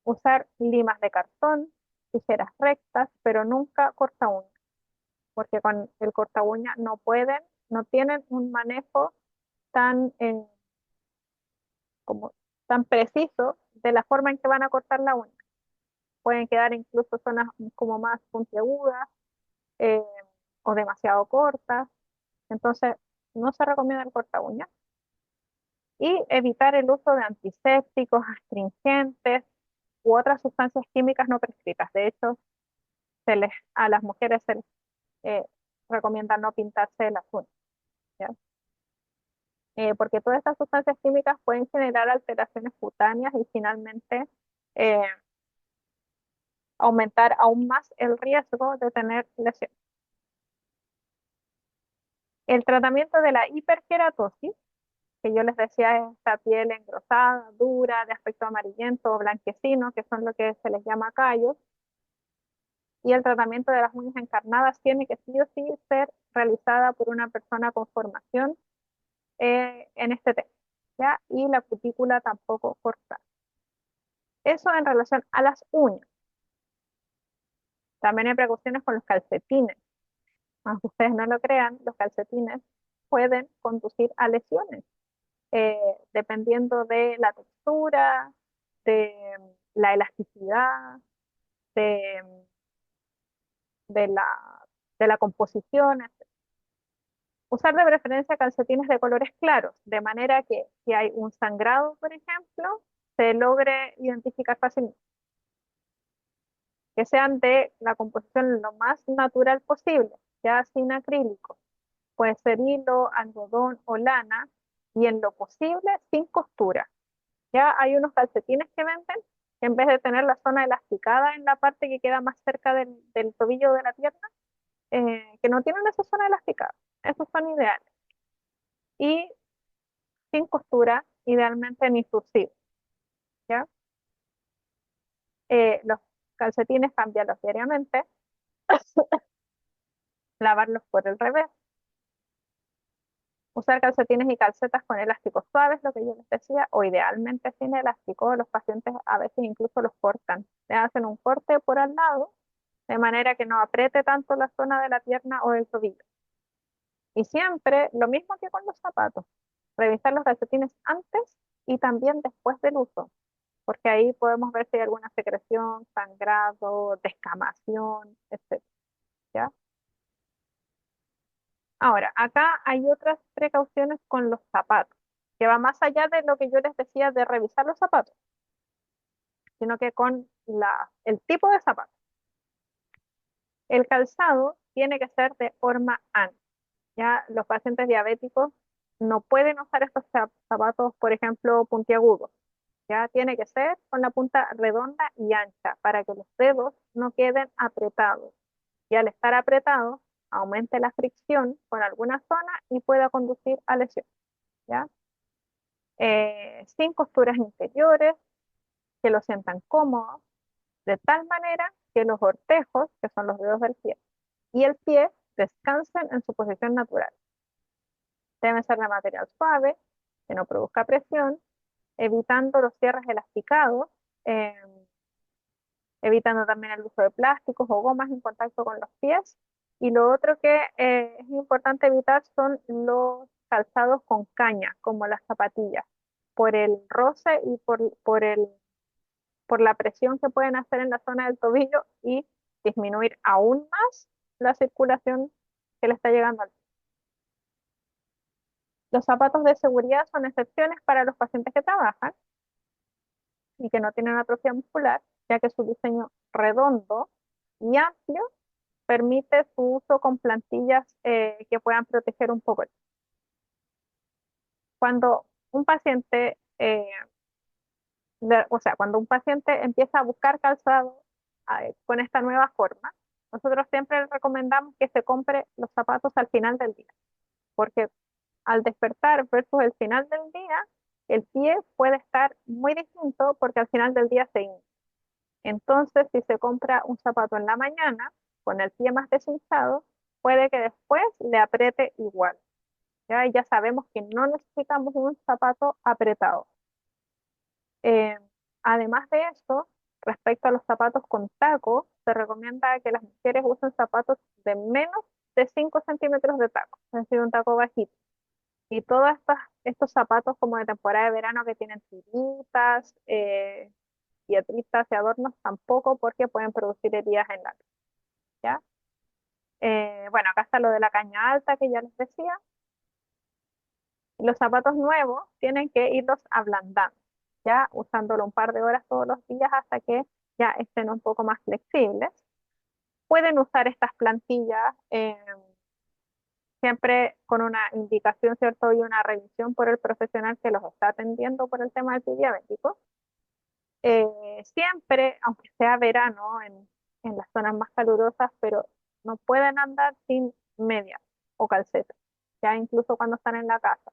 Usar limas de cartón, tijeras rectas, pero nunca corta uñas, porque con el corta uña no tienen un manejo tan, como, tan preciso de la forma en que van a cortar la uña. Pueden quedar incluso zonas como más puntiagudas eh, o demasiado cortas. Entonces, no se recomienda el corta uña. Y evitar el uso de antisépticos, astringentes u otras sustancias químicas no prescritas. De hecho, a las mujeres se les eh, recomienda no pintarse las uñas, ¿ya? Porque todas estas sustancias químicas pueden generar alteraciones cutáneas y finalmente eh, aumentar aún más el riesgo de tener lesiones. El tratamiento de la hiperkeratosis, que yo les decía es esta piel engrosada, dura, de aspecto amarillento o blanquecino, que son lo que se les llama callos, y el tratamiento de las uñas encarnadas tiene que sí o sí ser realizada por una persona con formación en este tema, ¿ya? Y la cutícula tampoco cortada. Eso en relación a las uñas. También hay precauciones con los calcetines. Aunque ustedes no lo crean, los calcetines pueden conducir a lesiones, dependiendo de la textura, de la elasticidad, de, de la, de la composición, etc. Usar de preferencia calcetines de colores claros, de manera que si hay un sangrado, por ejemplo, se logre identificar fácilmente. Que sean de la composición lo más natural posible, ya sin acrílico. Puede ser hilo, algodón o lana, y en lo posible sin costura. Ya hay unos calcetines que venden que en vez de tener la zona elasticada en la parte que queda más cerca del tobillo de la pierna, que no tienen esa zona elasticada. Esos son ideales. Y sin costura, idealmente ni surcido, ¿ya? Los calcetines cambiarlos diariamente, lavarlos por el revés, usar calcetines y calcetas con elásticos suaves, lo que yo les decía, o idealmente sin elástico. Los pacientes a veces incluso los cortan, le hacen un corte por al lado, de manera que no apriete tanto la zona de la pierna o del tobillo. Y siempre lo mismo que con los zapatos, revisar los calcetines antes y también después del uso, porque ahí podemos ver si hay alguna secreción, sangrado, descamación, etc. ¿Ya? Ahora, acá hay otras precauciones con los zapatos, que va más allá de lo que yo les decía de revisar los zapatos, sino que con el tipo de zapato. El calzado tiene que ser de forma ancha. Ya los pacientes diabéticos no pueden usar estos zapatos, por ejemplo, puntiagudos. Ya tiene que ser con la punta redonda y ancha para que los dedos no queden apretados. Y al estar apretados, aumente la fricción con alguna zona y pueda conducir a lesiones. ¿Ya? Sin costuras interiores, que lo sientan cómodo, de tal manera que los ortejos, que son los dedos del pie, y el pie descansen en su posición natural. Debe ser de material suave, que no produzca presión, evitando los cierres elasticados, eh, evitando también el uso de plásticos o gomas en contacto con los pies. Y lo otro que es importante evitar son los calzados con caña, como las zapatillas, por el roce y por la presión que pueden hacer en la zona del tobillo y disminuir aún más la circulación que le está llegando al pie. Los zapatos de seguridad son excepciones para los pacientes que trabajan y que no tienen atrofia muscular, ya que su diseño redondo y amplio permite su uso con plantillas que puedan proteger un poco. Cuando un paciente, o sea, cuando un paciente empieza a buscar calzado con esta nueva forma, nosotros siempre le recomendamos que se compre los zapatos al final del día, porque al despertar versus el final del día, el pie puede estar muy distinto porque al final del día se hincha. Entonces, si se compra un zapato en la mañana con el pie más deshinchado, puede que después le apriete igual. ¿Ya? Y ya sabemos que no necesitamos un zapato apretado. Eh, Además de eso, respecto a los zapatos con taco, se recomienda que las mujeres usen zapatos de menos de 5 centímetros de taco, es decir, un taco bajito. Y todos estos zapatos como de temporada de verano que tienen tiritas, piedritas y adornos tampoco porque pueden producir heridas en la piel, ¿ya? Bueno, acá está lo de la caña alta que ya les decía. Los zapatos nuevos tienen que irlos ablandando, ya usándolo un par de horas todos los días hasta que ya estén un poco más flexibles. Pueden usar estas plantillas siempre con una indicación, ¿cierto? Y una revisión por el profesional que los está atendiendo por el tema del pie diabético. Siempre, aunque sea verano, en las zonas más calurosas, pero no pueden andar sin medias o calcetas, ya incluso cuando están en la casa.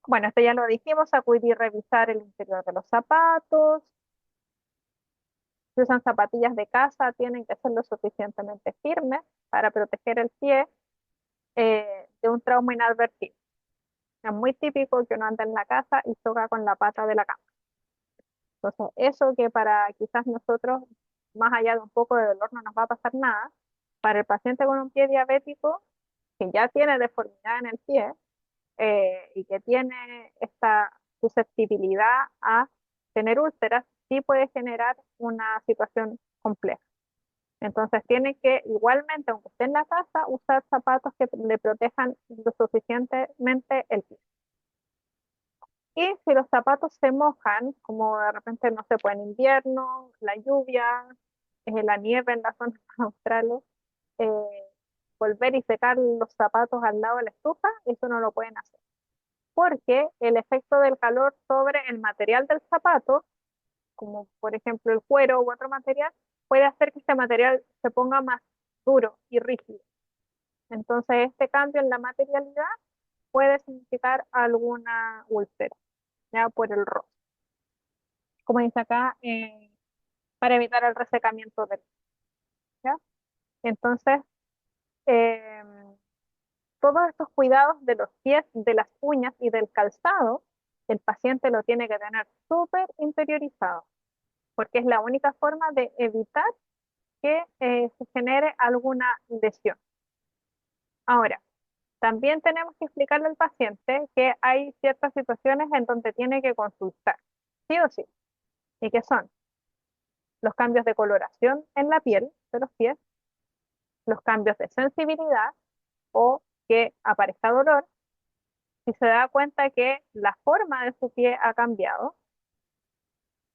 Bueno, esto ya lo dijimos, acudir y revisar el interior de los zapatos. Si usan zapatillas de casa, tienen que ser lo suficientemente firmes para proteger el pie de un trauma inadvertido. Es muy típico que uno anda en la casa y toca con la pata de la cama. Entonces, eso que para quizás nosotros, más allá de un poco de dolor, no nos va a pasar nada, para el paciente con un pie diabético, que ya tiene deformidad en el pie y que tiene esta susceptibilidad a tener úlceras, sí puede generar una situación compleja. Entonces, tiene que igualmente, aunque esté en la casa, usar zapatos que le protejan lo suficientemente el pie. Y si los zapatos se mojan, como de repente, no se puede en invierno, la lluvia, la nieve en las zonas australes, eh, volver y secar los zapatos al lado de la estufa, eso no lo pueden hacer. Porque el efecto del calor sobre el material del zapato, como por ejemplo el cuero u otro material, puede hacer que este material se ponga más duro y rígido. Entonces, este cambio en la materialidad puede significar alguna úlcera, ya por el roce. Como dice acá, para evitar el resecamiento del, ¿ya? Entonces, eh, todos estos cuidados de los pies, de las uñas y del calzado, el paciente lo tiene que tener súper interiorizado, porque es la única forma de evitar que se genere alguna lesión. Ahora, también tenemos que explicarle al paciente que hay ciertas situaciones en donde tiene que consultar, sí o sí, y que son los cambios de coloración en la piel de los pies, los cambios de sensibilidad o que aparezca dolor, si se da cuenta que la forma de su pie ha cambiado,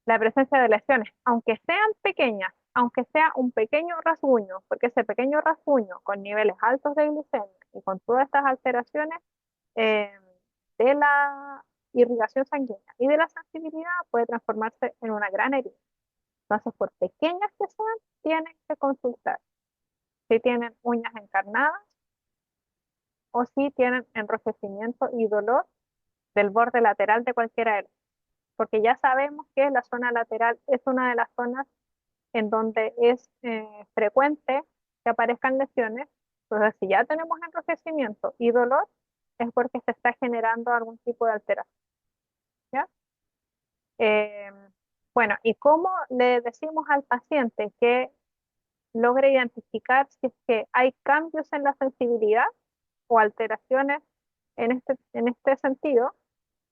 la presencia de lesiones, aunque sean pequeñas, aunque sea un pequeño rasguño, porque ese pequeño rasguño con niveles altos de glucemia y con todas estas alteraciones eh, de la irrigación sanguínea y de la sensibilidad puede transformarse en una gran herida. Entonces, por pequeñas que sean, tienen que consultar si tienen uñas encarnadas o si tienen enrojecimiento y dolor del borde lateral de cualquiera de ellos, porque ya sabemos que la zona lateral es una de las zonas en donde es frecuente que aparezcan lesiones. Entonces, si ya tenemos enrojecimiento y dolor, es porque se está generando algún tipo de alteración, ¿ya? Eh, bueno, ¿y cómo le decimos al paciente que logre identificar si es que hay cambios en la sensibilidad o alteraciones en este sentido?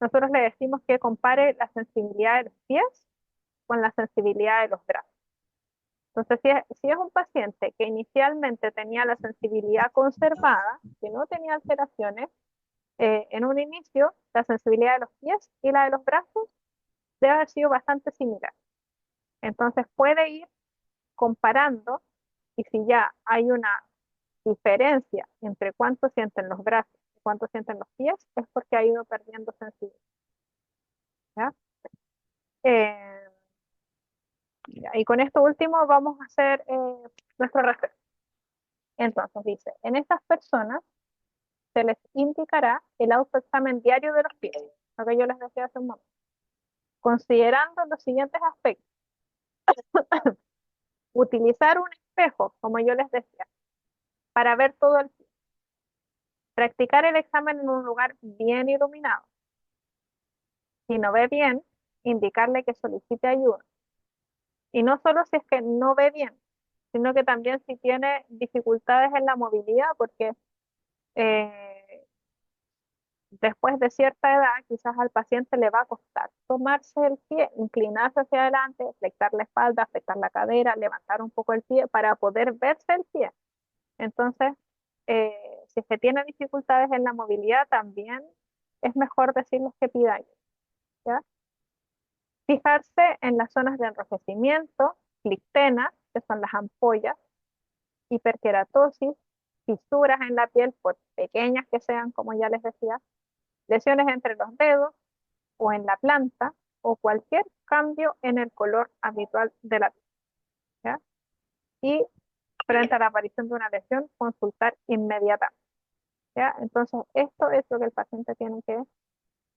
Nosotros le decimos que compare la sensibilidad de los pies con la sensibilidad de los brazos. Entonces, si es un paciente que inicialmente tenía la sensibilidad conservada, que no tenía alteraciones, en un inicio, la sensibilidad de los pies y la de los brazos debe haber sido bastante similar. Entonces puede ir comparando y si ya hay una diferencia entre cuánto sienten los brazos y cuánto sienten los pies, es porque ha ido perdiendo sensibilidad. ¿Ya? Eh, y con esto último vamos a hacer nuestro reset. Entonces dice, en estas personas se les indicará el autoexamen diario de los pies, lo que yo les decía hace un momento, considerando los siguientes aspectos. Utilizar un espejo, como yo les decía, para ver todo el pie. Practicar el examen en un lugar bien iluminado. Si no ve bien, indicarle que solicite ayuda. Y no solo si es que no ve bien, sino que también si tiene dificultades en la movilidad, porque eh, después de cierta edad, quizás al paciente le va a costar tomarse el pie, inclinarse hacia adelante, flexiar la espalda, flexiar la cadera, levantar un poco el pie para poder verse el pie. Entonces, si es que tiene dificultades en la movilidad, también es mejor decirles que pida ayuda, ¿ya? Fijarse en las zonas de enrojecimiento, clístenas, que son las ampollas, hiperkeratosis, fisuras en la piel, por pequeñas que sean, como ya les decía, lesiones entre los dedos o en la planta, o cualquier cambio en el color habitual de la piel, ¿ya? Y frente a la aparición de una lesión, consultar inmediatamente, ¿ya? Entonces, esto es lo que el paciente tiene que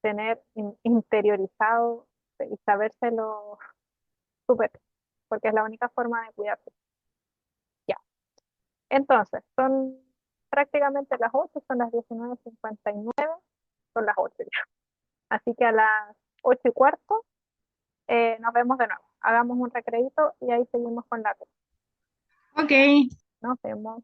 tener interiorizado y sabérselo súper, porque es la única forma de cuidarse. Ya. Entonces, son prácticamente las 8, son las 19:59, son las 8 ya. Así que a las 8:15 nos vemos de nuevo. Hagamos un recreíto y ahí seguimos con la clase. Ok. Nos vemos.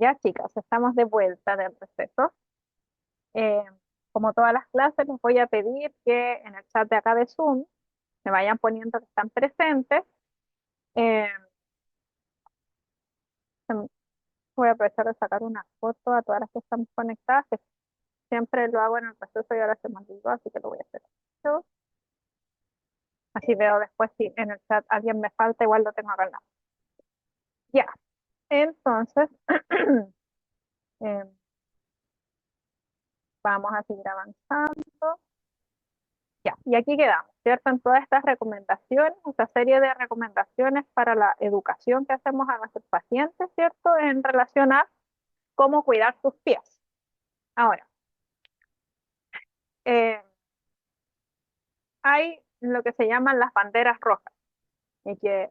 Ya, chicas, estamos de vuelta del receso. Eh, Como todas las clases, les voy a pedir que en el chat de acá de Zoom me vayan poniendo que están presentes. Eh, em, Voy a aprovechar de sacar una foto a todas las que estamos conectadas, que siempre lo hago en el receso y ahora se me olvidó, así que lo voy a hacer yo. Así veo después si en el chat alguien me falta, igual lo tengo acá al lado. Ya, entonces eh, vamos a seguir avanzando. Ya, y aquí quedamos, ¿cierto? En todas estas recomendaciones, esta serie de recomendaciones para la educación que hacemos a nuestros pacientes, ¿cierto? En relación a cómo cuidar sus pies. Ahora, eh, hay lo que se llaman las banderas rojas, y que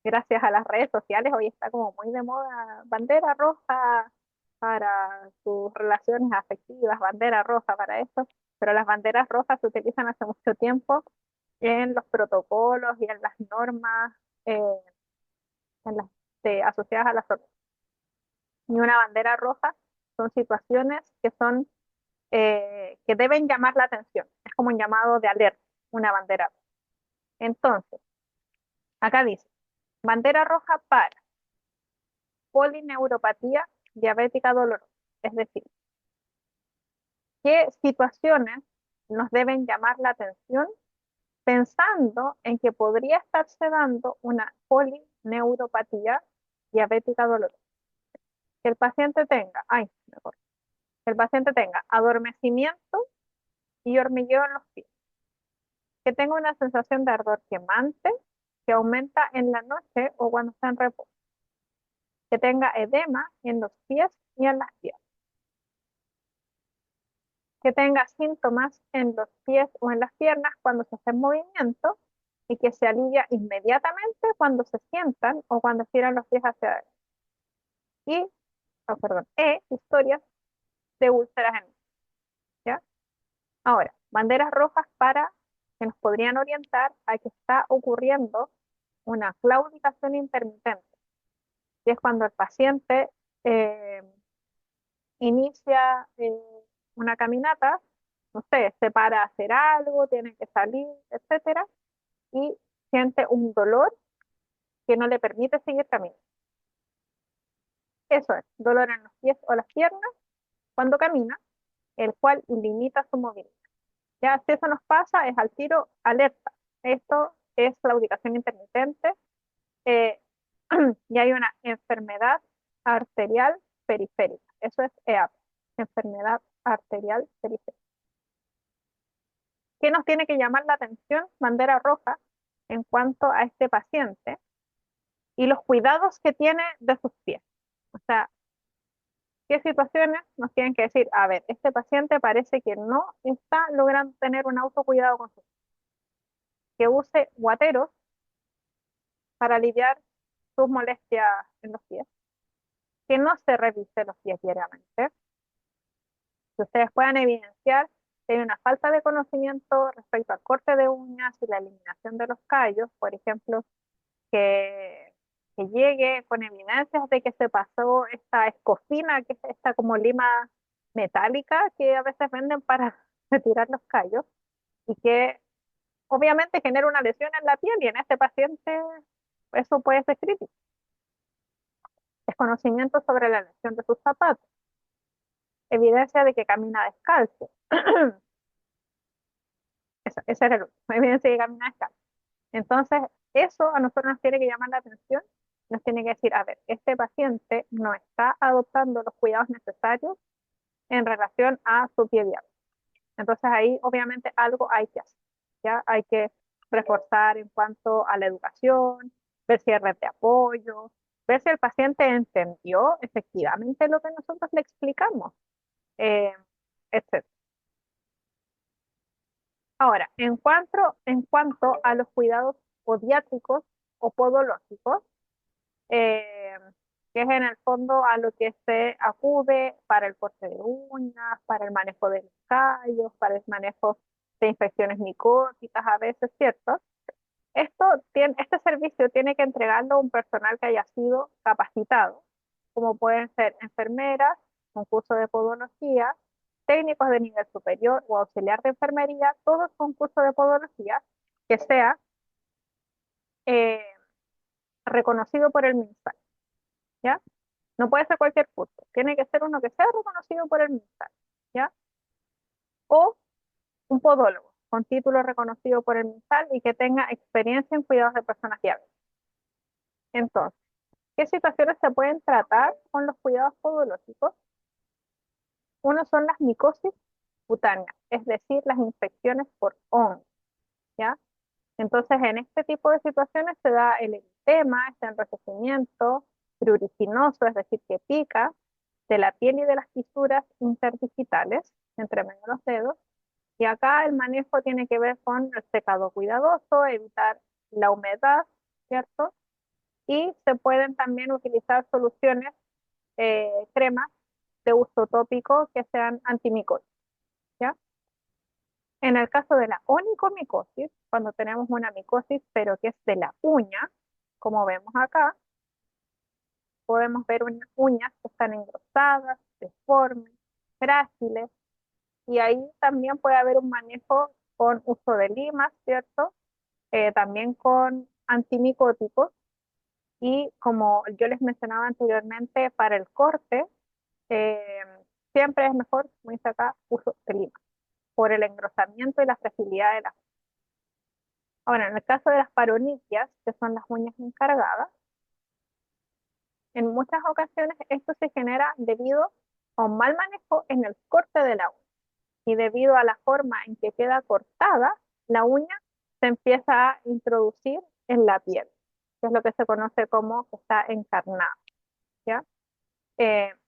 gracias a las redes sociales hoy está como muy de moda bandera roja para sus relaciones afectivas, bandera roja para esto, pero las banderas rojas se utilizan hace mucho tiempo en los protocolos y en las normas eh, en las, asociadas a la salud. Y una bandera roja son situaciones que son que deben llamar la atención. Es como un llamado de alerta, una bandera roja. Entonces, acá dice, bandera roja para polineuropatía diabética dolorosa. Es decir, qué situaciones nos deben llamar la atención pensando en que podría estarse dando una polineuropatía diabética dolorosa. Que el paciente tenga, ay, mejor, que el paciente tenga adormecimiento y hormigueo en los pies, que tenga una sensación de ardor quemante que aumenta en la noche o cuando está en reposo, que tenga edema en los pies y en las piernas, que tenga síntomas en los pies o en las piernas cuando se hace movimiento y que se alivia inmediatamente cuando se sientan o cuando estiran los pies hacia adelante. Y, oh, perdón, historias de úlceras en, ¿ya? Ahora, banderas rojas para que nos podrían orientar a que está ocurriendo una claudicación intermitente, y es cuando el paciente eh, inicia una caminata, no sé, se para a hacer algo, tiene que salir, etcétera, y siente un dolor que no le permite seguir caminando. Eso es, dolor en los pies o las piernas cuando camina, el cual limita su movilidad. Ya, si eso nos pasa, es al tiro alerta. Esto es claudicación intermitente y hay una enfermedad arterial periférica. Eso es EAP, enfermedad arterial periférica. ¿Qué nos tiene que llamar la atención? Bandera roja en cuanto a este paciente y los cuidados que tiene de sus pies. O sea, ¿qué situaciones nos tienen que decir? A ver, este paciente parece que no está logrando tener un autocuidado con sus pies. Que use guateros para aliviar sus molestias en los pies. Que no se revise los pies diariamente. Que ustedes puedan evidenciar que hay una falta de conocimiento respecto al corte de uñas y la eliminación de los callos, por ejemplo, que llegue con evidencias de que se pasó esta escofina, que es esta como lima metálica que a veces venden para retirar los callos y que obviamente genera una lesión en la piel y en este paciente eso puede ser crítico. Desconocimiento sobre la lesión de sus zapatos, evidencia de que camina descalzo. Ese era el último, evidencia de que camina descalzo. Entonces, eso a nosotros nos tiene que llamar la atención, nos tiene que decir, a ver, este paciente no está adoptando los cuidados necesarios en relación a su pie diabético. Entonces ahí obviamente algo hay que hacer, ¿ya? Hay que reforzar en cuanto a la educación, ver si hay red de apoyo, ver si el paciente entendió efectivamente lo que nosotros le explicamos, eh, etc. Ahora, en cuanto a los cuidados podiátricos o podológicos, eh, que es en el fondo a lo que se acude para el corte de uñas, para el manejo de los callos, para el manejo de infecciones micóticas a veces, ¿cierto? Este servicio tiene que entregarlo un personal que haya sido capacitado como pueden ser enfermeras, un curso de podología, técnicos de nivel superior o auxiliar de enfermería, todos con curso de podología que sea eh, reconocido por el MinSal, ¿ya? No puede ser cualquier curso, tiene que ser uno que sea reconocido por el MinSal, ¿ya? O un podólogo con título reconocido por el MinSal y que tenga experiencia en cuidados de personas diabéticas. Entonces, ¿qué situaciones se pueden tratar con los cuidados podológicos? Uno son las micosis cutáneas, es decir, las infecciones por hongos, ¿ya? Entonces, en este tipo de situaciones se da el eritema, este enrojecimiento pruriginoso, es decir, que pica de la piel y de las fisuras interdigitales entre medio de los dedos. Y acá el manejo tiene que ver con el secado cuidadoso, evitar la humedad, ¿cierto? Y se pueden también utilizar soluciones, cremas de uso tópico que sean antimicóticas, ¿ya? En el caso de la onicomicosis, cuando tenemos una micosis, pero que es de la uña, como vemos acá, podemos ver uñas que están engrosadas, deformes, frágiles, y ahí también puede haber un manejo con uso de limas, ¿cierto? También con antimicóticos, y como yo les mencionaba anteriormente, para el corte, eh, siempre es mejor, como dice acá, uso de limas, por el engrosamiento y la fragilidad de la. Ahora, en el caso de las paroniquias, que son las uñas encargadas, en muchas ocasiones esto se genera debido a un mal manejo en el corte de la uña y debido a la forma en que queda cortada, la uña se empieza a introducir en la piel, que es lo que se conoce como que está encarnada, ¿ya?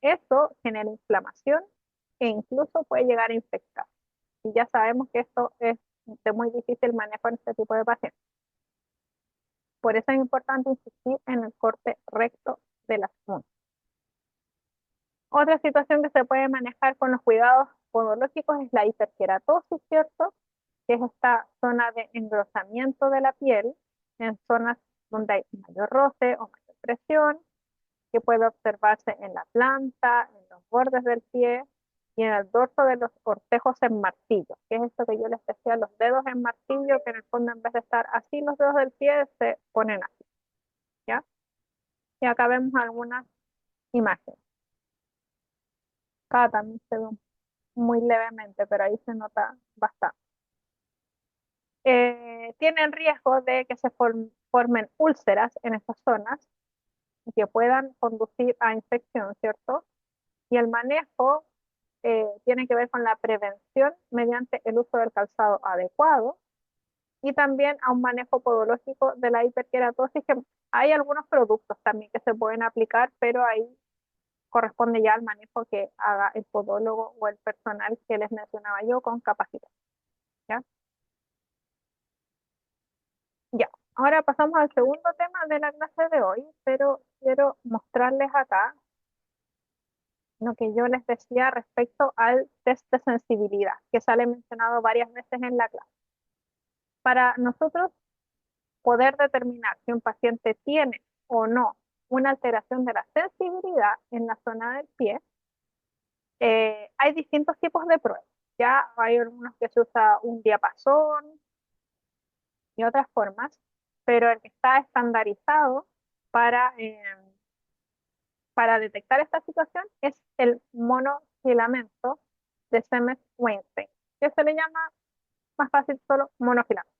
Esto genera inflamación e incluso puede llegar a infectar. Y ya sabemos que esto es de muy difícil manejo en este tipo de pacientes. Por eso es importante insistir en el corte recto de las uñas. Otra situación que se puede manejar con los cuidados podológicos es la hiperkeratosis, ¿cierto? Que es esta zona de engrosamiento de la piel en zonas donde hay mayor roce o mayor presión, que puede observarse en la planta, en los bordes del pie y en el dorso de los cortejos en martillo, que es esto que yo les decía, los dedos en martillo, que en el fondo en vez de estar así los dedos del pie se ponen así, ¿ya? Y acá vemos algunas imágenes. Acá también se ve muy levemente, pero ahí se nota bastante. Tienen riesgo de que se formen úlceras en estas zonas y que puedan conducir a infección, ¿cierto? Y el manejo tiene que ver con la prevención mediante el uso del calzado adecuado y también a un manejo podológico de la hiperkeratosis, que hay algunos productos también que se pueden aplicar, pero ahí corresponde ya al manejo que haga el podólogo o el personal que les mencionaba yo con capacidad, ¿ya? Ya, ahora pasamos al segundo tema de la clase de hoy, pero quiero mostrarles acá lo que yo les decía respecto al test de sensibilidad, que sale mencionado varias veces en la clase. Para nosotros poder determinar si un paciente tiene o no una alteración de la sensibilidad en la zona del pie, hay distintos tipos de pruebas. Ya hay algunos que se usa un diapasón y otras formas, pero el que está estandarizado para, para detectar esta situación es el monofilamento de Siemens-Weinstein, que se le llama más fácil solo monofilamento,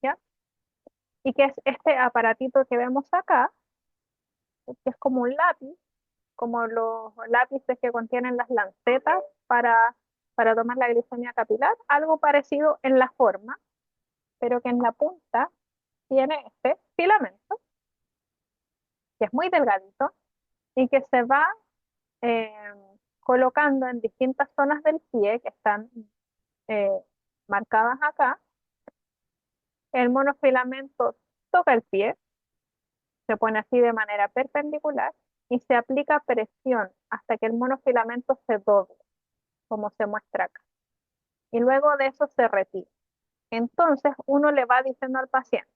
¿ya? Y que es este aparatito que vemos acá, que es como un lápiz, como los lápices que contienen las lancetas para tomar la glicemia capilar, algo parecido en la forma, pero que en la punta tiene este filamento, que es muy delgadito y que se va eh, colocando en distintas zonas del pie que están eh, marcadas acá. El monofilamento toca el pie, se pone así de manera perpendicular y se aplica presión hasta que el monofilamento se doble, como se muestra acá. Y luego de eso se retira. Entonces uno le va diciendo al paciente,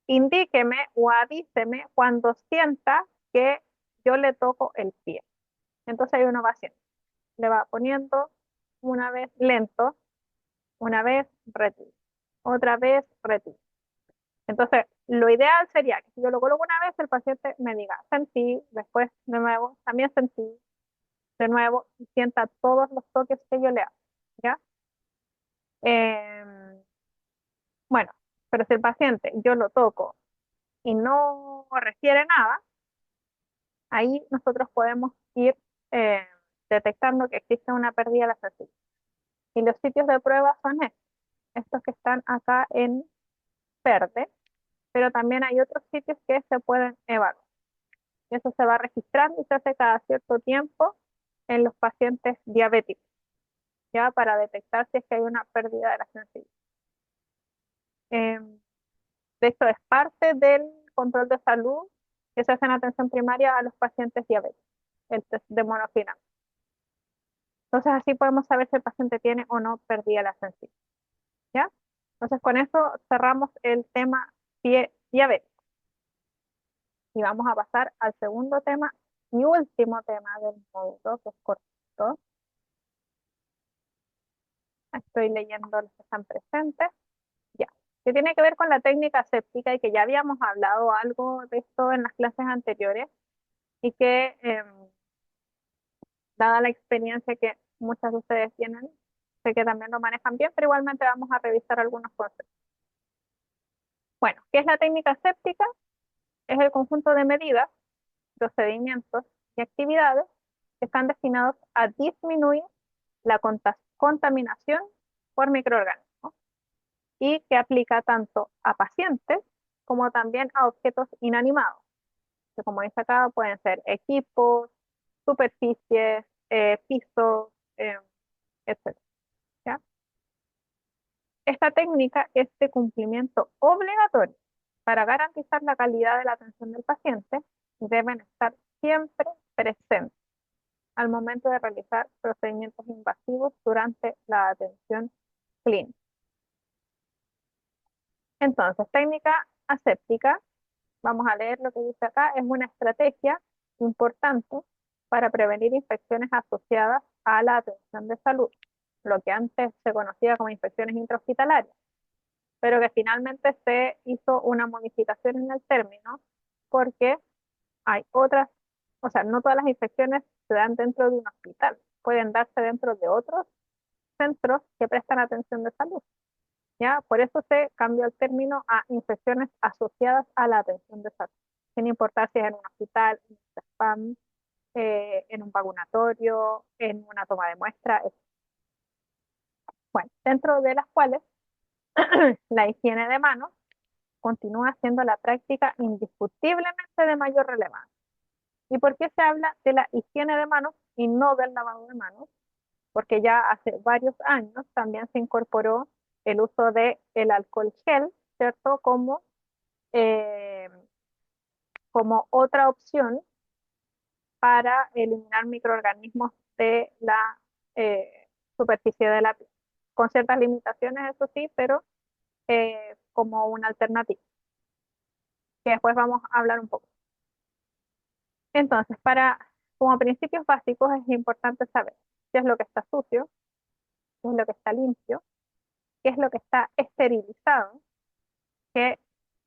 indíqueme o avíseme cuando sienta que yo le toco el pie. Entonces ahí uno va haciendo, le va poniendo una vez lento, una vez retiro, otra vez retiro. Entonces, lo ideal sería que si yo lo coloco una vez, el paciente me diga, sentí, después de nuevo, también sentí, de nuevo, y sienta todos los toques que yo le hago, ¿ya? Em, bueno, pero si el paciente yo lo toco y no refiere nada, ahí nosotros podemos ir detectando que existe una pérdida de la sensibilidad. Y los sitios de prueba son estos que están acá en verde, pero también hay otros sitios que se pueden evaluar. Y eso se va registrando y se hace cada cierto tiempo en los pacientes diabéticos, ya para detectar si es que hay una pérdida de la sensibilidad. De hecho, es parte del control de salud que se hace en atención primaria a los pacientes diabéticos, el test de monofilament. Entonces, así podemos saber si el paciente tiene o no pérdida la sensibilidad, ¿ya? Entonces, con eso cerramos el tema diabetes y vamos a pasar al segundo tema y último tema del módulo, que es cortito. Estoy leyendo los que están presentes. Ya. Que tiene que ver con la técnica aséptica y que ya habíamos hablado algo de esto en las clases anteriores y que, dada la experiencia que muchas de ustedes tienen, sé que también lo manejan bien, pero igualmente vamos a revisar algunos conceptos. Bueno, ¿qué es la técnica aséptica? Es el conjunto de medidas, procedimientos y actividades que están destinados a disminuir la contaminación por microorganismos y que aplica tanto a pacientes como también a objetos inanimados, que como dice acá pueden ser equipos, superficies, pisos, etc. ¿Ya? Esta técnica es de cumplimiento obligatorio para garantizar la calidad de la atención del paciente y deben estar siempre presentes al momento de realizar procedimientos invasivos durante la atención clínica. Entonces, técnica aséptica, vamos a leer lo que dice acá, es una estrategia importante para prevenir infecciones asociadas a la atención de salud, lo que antes se conocía como infecciones intrahospitalarias, pero que finalmente se hizo una modificación en el término porque hay otras, o sea, no todas las infecciones se dan dentro de un hospital, pueden darse dentro de otros centros que prestan atención de salud. ¿Ya? Por eso se cambió el término a infecciones asociadas a la atención de salud, sin importar si es en un hospital, en un spam, en un vacunatorio, en una toma de muestra, etc. Bueno, dentro de las cuales la higiene de manos continúa siendo la práctica indiscutiblemente de mayor relevancia. ¿Y por qué se habla de la higiene de manos y no del lavado de manos? Porque ya hace varios años también se incorporó el uso de el alcohol gel, ¿cierto? Eh, como otra opción para eliminar microorganismos de la superficie de la piel, con ciertas limitaciones, eso sí, pero como una alternativa, que después vamos a hablar un poco. Entonces, como principios básicos es importante saber qué es lo que está sucio, qué es lo que está limpio, qué es lo que está esterilizado, que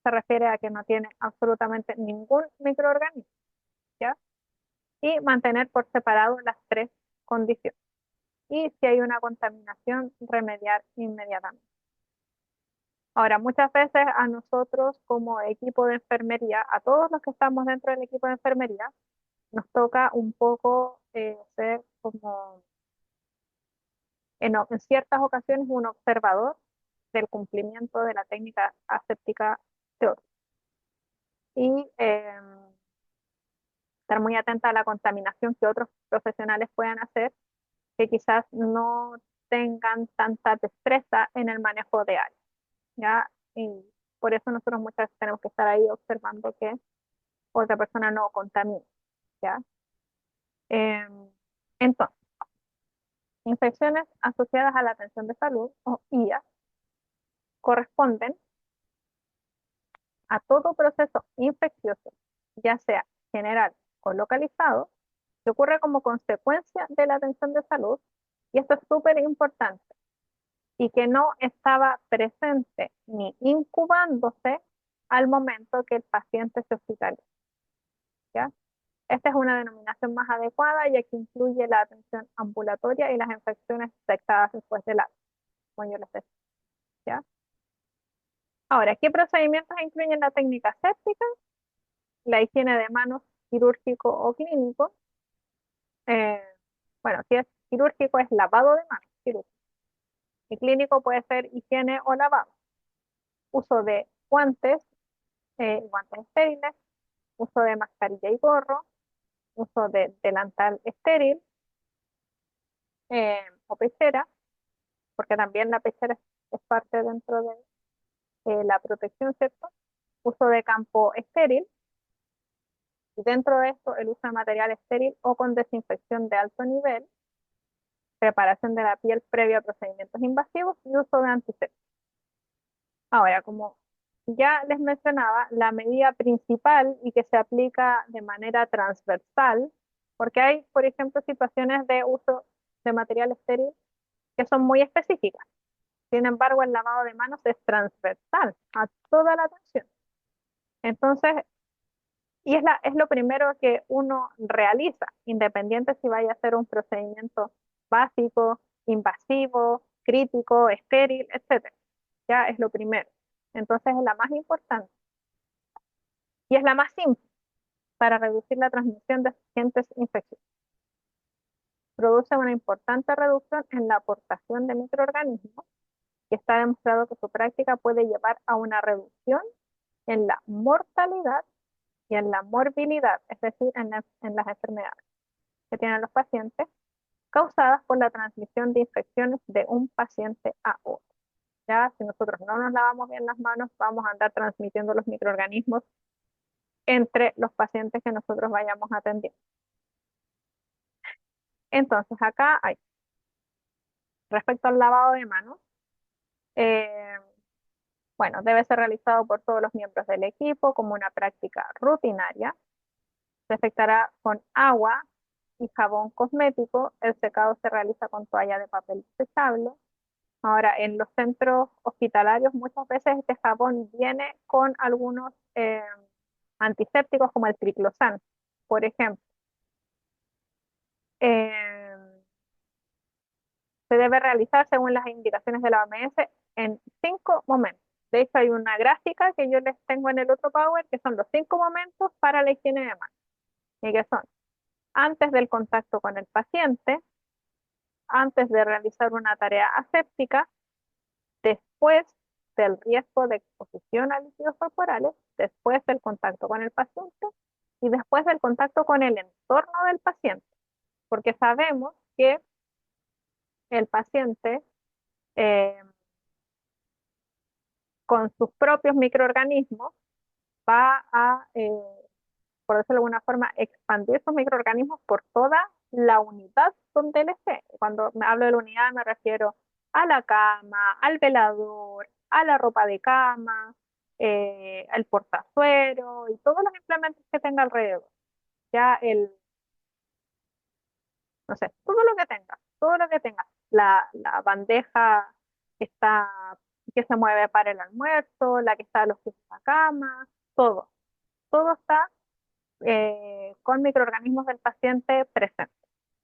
se refiere a que no tiene absolutamente ningún microorganismo, ¿ya? Y mantener por separado las tres condiciones. Y si hay una contaminación, remediar inmediatamente. Ahora, muchas veces a nosotros como equipo de enfermería, a todos los que estamos dentro del equipo de enfermería, nos toca un poco ser como en ciertas ocasiones un observador del cumplimiento de la técnica aséptica teórica y estar muy atenta a la contaminación que otros profesionales puedan hacer que quizás no tengan tanta destreza en el manejo de áreas, ¿ya? Y por eso nosotros muchas veces tenemos que estar ahí observando que otra persona no contamine, ¿ya? Entonces, infecciones asociadas a la atención de salud o IA corresponden a todo proceso infeccioso, ya sea general o localizado que ocurre como consecuencia de la atención de salud, y esto es súper importante, y que no estaba presente ni incubándose al momento que el paciente se hospitaliza, ¿ya? Esta es una denominación más adecuada ya que incluye la atención ambulatoria y las infecciones detectadas después del acto, como yo les decía, ¿ya? Ahora, ¿qué procedimientos incluyen la técnica séptica? La higiene de manos quirúrgico o clínico. Eh, bueno, si es quirúrgico es lavado de manos, quirúrgico. Y clínico puede ser higiene o lavado. Uso de guantes, guantes estériles, uso de mascarilla y gorro, uso de delantal estéril o pechera, porque también la pechera es parte dentro de la protección, ¿cierto? Uso de campo estéril, y dentro de esto el uso de material estéril o con desinfección de alto nivel, preparación de la piel previo a procedimientos invasivos y uso de antisépticos. Ahora, como ya les mencionaba, la medida principal y que se aplica de manera transversal, porque hay, por ejemplo, situaciones de uso de material estéril que son muy específicas. Sin embargo, el lavado de manos es transversal a toda la atención. Entonces, es lo primero que uno realiza, independiente si vaya a ser un procedimiento básico, invasivo, crítico, estéril, etcétera. Ya es lo primero. Entonces es la más importante y es la más simple para reducir la transmisión de agentes infecciosos. Produce una importante reducción en la aportación de microorganismos y está demostrado que su práctica puede llevar a una reducción en la mortalidad y en la morbilidad, es decir, en las enfermedades que tienen los pacientes causadas por la transmisión de infecciones de un paciente a otro. Ya, si nosotros no nos lavamos bien las manos, vamos a andar transmitiendo los microorganismos entre los pacientes que nosotros vayamos a atender. Entonces, acá hay, respecto al lavado de manos, eh, bueno, debe ser realizado por todos los miembros del equipo como una práctica rutinaria. Se efectuará con agua y jabón cosmético. El secado se realiza con toalla de papel desechable. Ahora, en los centros hospitalarios muchas veces este jabón viene con algunos antisépticos como el triclosan, por ejemplo. Eh, Se debe realizar según las indicaciones de la OMS en 5 momentos. De hecho, hay una gráfica que yo les tengo en el otro Power, que son los 5 momentos para la higiene de manos, y que son antes del contacto con el paciente, antes de realizar una tarea aséptica, después del riesgo de exposición a líquidos corporales, después del contacto con el paciente y después del contacto con el entorno del paciente, porque sabemos que el paciente eh, con sus propios microorganismos va a, por decirlo de alguna forma, expandir esos microorganismos por toda la unidad donde él esté. Cuando me hablo de la unidad me refiero a la cama, al velador, a la ropa de cama, al portazuero y todos los implementos que tenga alrededor. Ya no sé, todo lo que tenga. La bandeja que está, que se mueve para el almuerzo, la que está a los pies de la cama, todo está con microorganismos del paciente presentes.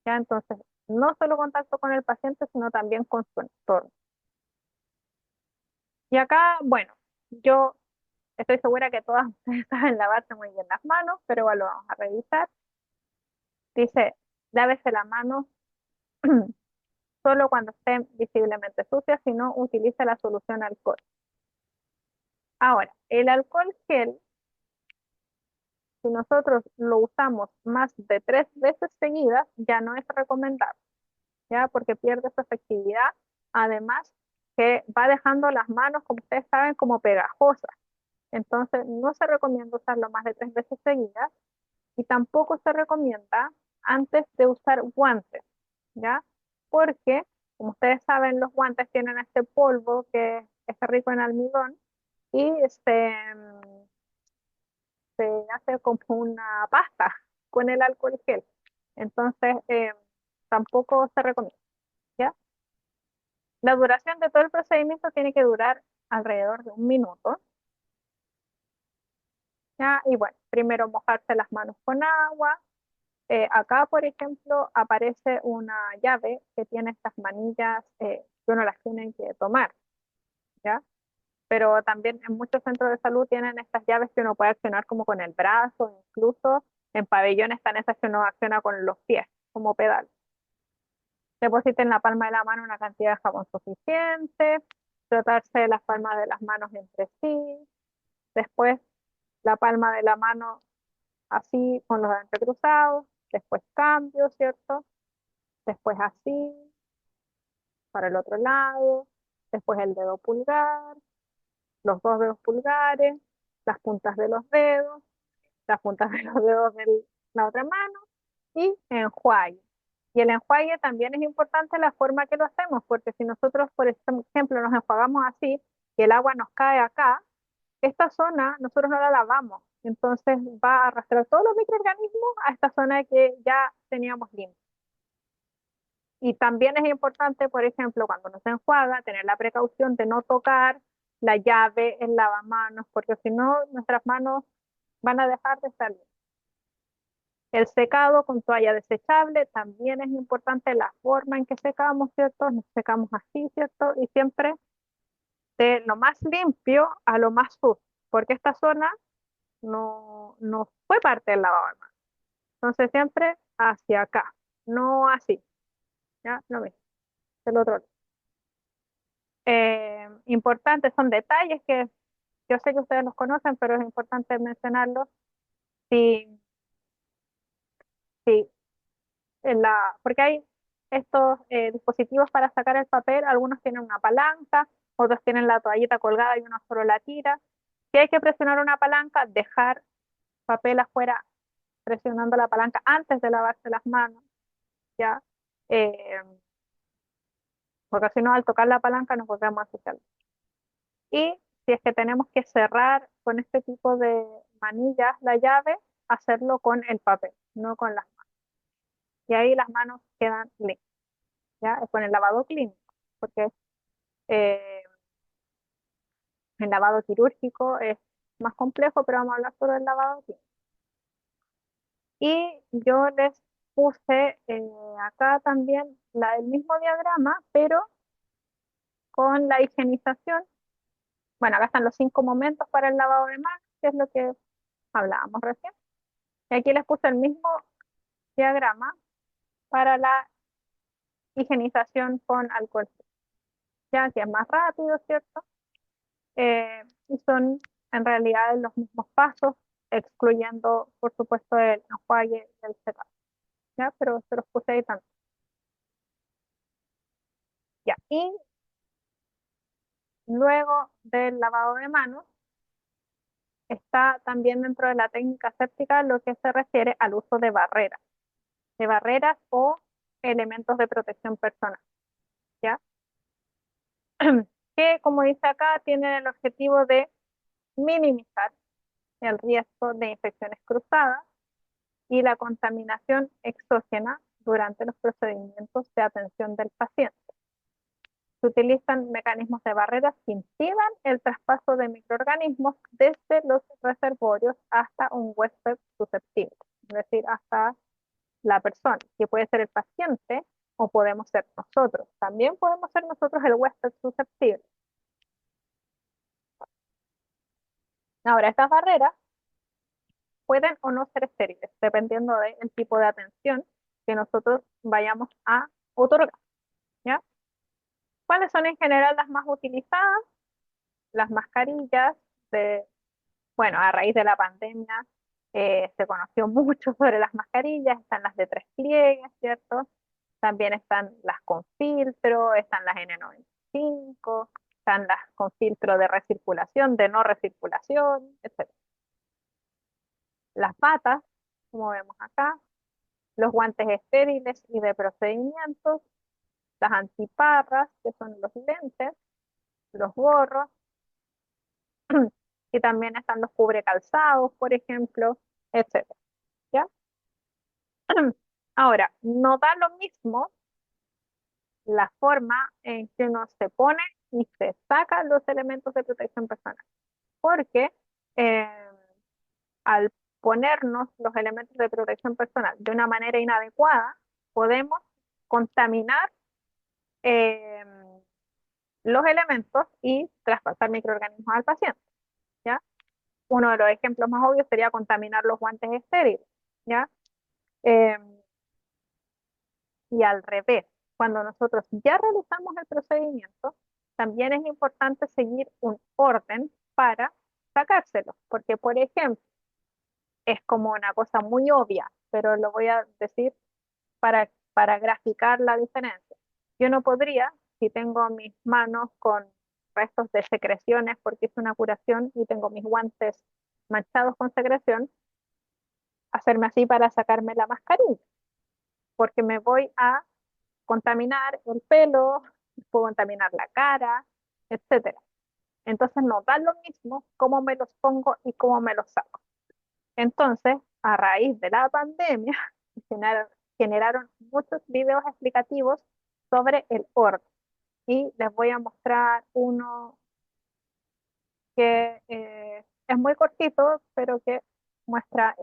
¿Ya? Entonces, no solo contacto con el paciente, sino también con su entorno. Y acá, bueno, yo estoy segura que todas ustedes saben lavarse muy bien las manos, pero igual lo vamos a revisar. Dice, lávese la mano solo cuando estén visiblemente sucias, si no, utilice la solución alcohol. Ahora, el alcohol gel, si nosotros lo usamos más de 3 veces seguidas, ya no es recomendable, ¿ya? Porque pierde su efectividad. Además, que va dejando las manos, como ustedes saben, como pegajosas. Entonces, no se recomienda usarlo más de 3 veces seguidas y tampoco se recomienda antes de usar guantes, ¿ya? Porque, como ustedes saben, los guantes tienen este polvo que es rico en almidón y se hace como una pasta. con el alcohol gel. Entonces, tampoco se recomienda, ¿ya? La duración de todo el procedimiento tiene que durar alrededor de 1 minuto, ¿ya? Y bueno, primero mojarse las manos con agua. Acá, por ejemplo, aparece una llave que tiene estas manillas que uno las tiene que tomar, ¿ya? Pero también en muchos centros de salud tienen estas llaves que uno puede accionar como con el brazo, incluso en pabellones están esas que uno acciona con los pies, como pedal. Deposite en la palma de la mano una cantidad de jabón suficiente, frotarse las palmas de las manos entre sí, después la palma de la mano así con los entrecruzados, después cambio, ¿cierto? Después así, para el otro lado, después el dedo pulgar, los dos dedos pulgares, las puntas de los dedos, las puntas de los dedos de la otra mano y enjuague. Y el enjuague también es importante la forma que lo hacemos, porque si nosotros, por ejemplo, nos enjuagamos así y el agua nos cae acá, esta zona nosotros no la lavamos, entonces va a arrastrar todos los microorganismos a esta zona que ya teníamos limpia. Y también es importante, por ejemplo, cuando uno se enjuaga, tener la precaución de no tocar la llave, el lavamanos, porque si no, nuestras manos van a dejar de salir. El secado con toalla desechable también es importante la forma en que secamos, ¿cierto? Nos secamos así, ¿cierto? Y siempre de lo más limpio a lo más sucio, porque esta zona no fue parte del lavado de manos. Entonces siempre hacia acá, no así, ¿ya? Lo mismo, del otro lado. Importantes son detalles que yo sé que ustedes los conocen, pero es importante mencionarlos. Si, si porque hay estos dispositivos para sacar el papel, algunos tienen una palanca, otros tienen la toallita colgada y uno solo la tira. Si hay que presionar una palanca, dejar papel afuera presionando la palanca antes de lavarse las manos, ¿ya? Eh, Porque si no, al tocar la palanca nos volvemos a ensuciar. Y si es que tenemos que cerrar con este tipo de manillas la llave, hacerlo con el papel, no con las manos. Y ahí las manos quedan limpias, ¿ya? Es con el lavado clínico, porque eh, el lavado quirúrgico es más complejo, pero vamos a hablar solo del lavado clínico. Y yo les puse acá también el mismo diagrama, pero con la higienización. Bueno, acá están los 5 momentos para el lavado de manos, que es lo que hablábamos recién. Y aquí les puse el mismo diagrama para la higienización con alcohol, ya que es más rápido, ¿cierto? Y son en realidad los mismos pasos, excluyendo, por supuesto, el enjuague del secado, ¿ya? Pero se los puse ahí también. Ya, y luego del lavado de manos, está también dentro de la técnica séptica lo que se refiere al uso de barreras o elementos de protección personal, ¿ya? Que, como dice acá, tienen el objetivo de minimizar el riesgo de infecciones cruzadas y la contaminación exógena durante los procedimientos de atención del paciente. Se utilizan mecanismos de barreras que impidan el traspaso de microorganismos desde los reservorios hasta un huésped susceptible, es decir, hasta la persona, que puede ser el paciente o podemos ser nosotros. También podemos ser nosotros el huésped susceptible. Ahora, estas barreras pueden o no ser estériles, dependiendo del tipo de atención que nosotros vayamos a otorgar, ¿ya? ¿Cuáles son en general las más utilizadas? Las mascarillas, bueno, a raíz de la pandemia se conoció mucho sobre las mascarillas, están las de 3 pliegues, ¿cierto? También están las con filtro, están las N95, están las con filtro de recirculación, de no recirculación, etc. Las batas, como vemos acá, los guantes estériles y de procedimientos, las antiparras, que son los lentes, los gorros, y también están los cubrecalzados, por ejemplo, etcétera, ¿ya? Ahora, no da lo mismo la forma en que uno se pone y se saca los elementos de protección personal, porque eh, al ponernos los elementos de protección personal de una manera inadecuada, podemos contaminar eh, los elementos y traspasar microorganismos al paciente, ¿ya? Uno de los ejemplos más obvios sería contaminar los guantes estériles, ¿ya? Eh, y al revés, cuando nosotros ya realizamos el procedimiento, también es importante seguir un orden para sacárselo, porque por ejemplo, es como una cosa muy obvia, pero lo voy a decir para graficar la diferencia. Yo no podría, si tengo mis manos con restos de secreciones porque hice una curación y tengo mis guantes manchados con secreción, hacerme así para sacarme la mascarilla, porque me voy a contaminar el pelo, puedo contaminar la cara, etcétera. Entonces no da lo mismo cómo me los pongo y cómo me los saco. Entonces, a raíz de la pandemia, generaron muchos videos explicativos sobre el orden. Y les voy a mostrar uno que es muy cortito, pero que muestra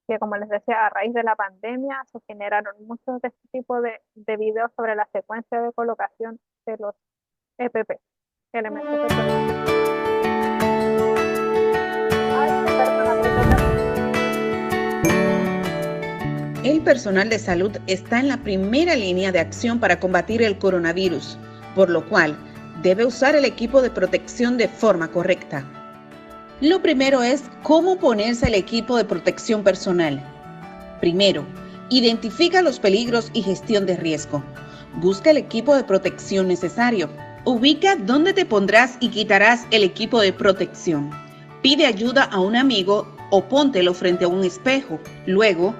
que, como les decía, a raíz de la pandemia se generaron muchos de este tipo de videos sobre la secuencia de colocación de los EPP, elementos de protección. El personal de salud está en la primera línea de acción para combatir el coronavirus, por lo cual debe usar el equipo de protección de forma correcta. Lo primero es cómo ponerse el equipo de protección personal. Primero, identifica los peligros y gestión de riesgo. Busca el equipo de protección necesario. Ubica dónde te pondrás y quitarás el equipo de protección. Pide ayuda a un amigo o póntelo frente a un espejo. Luego,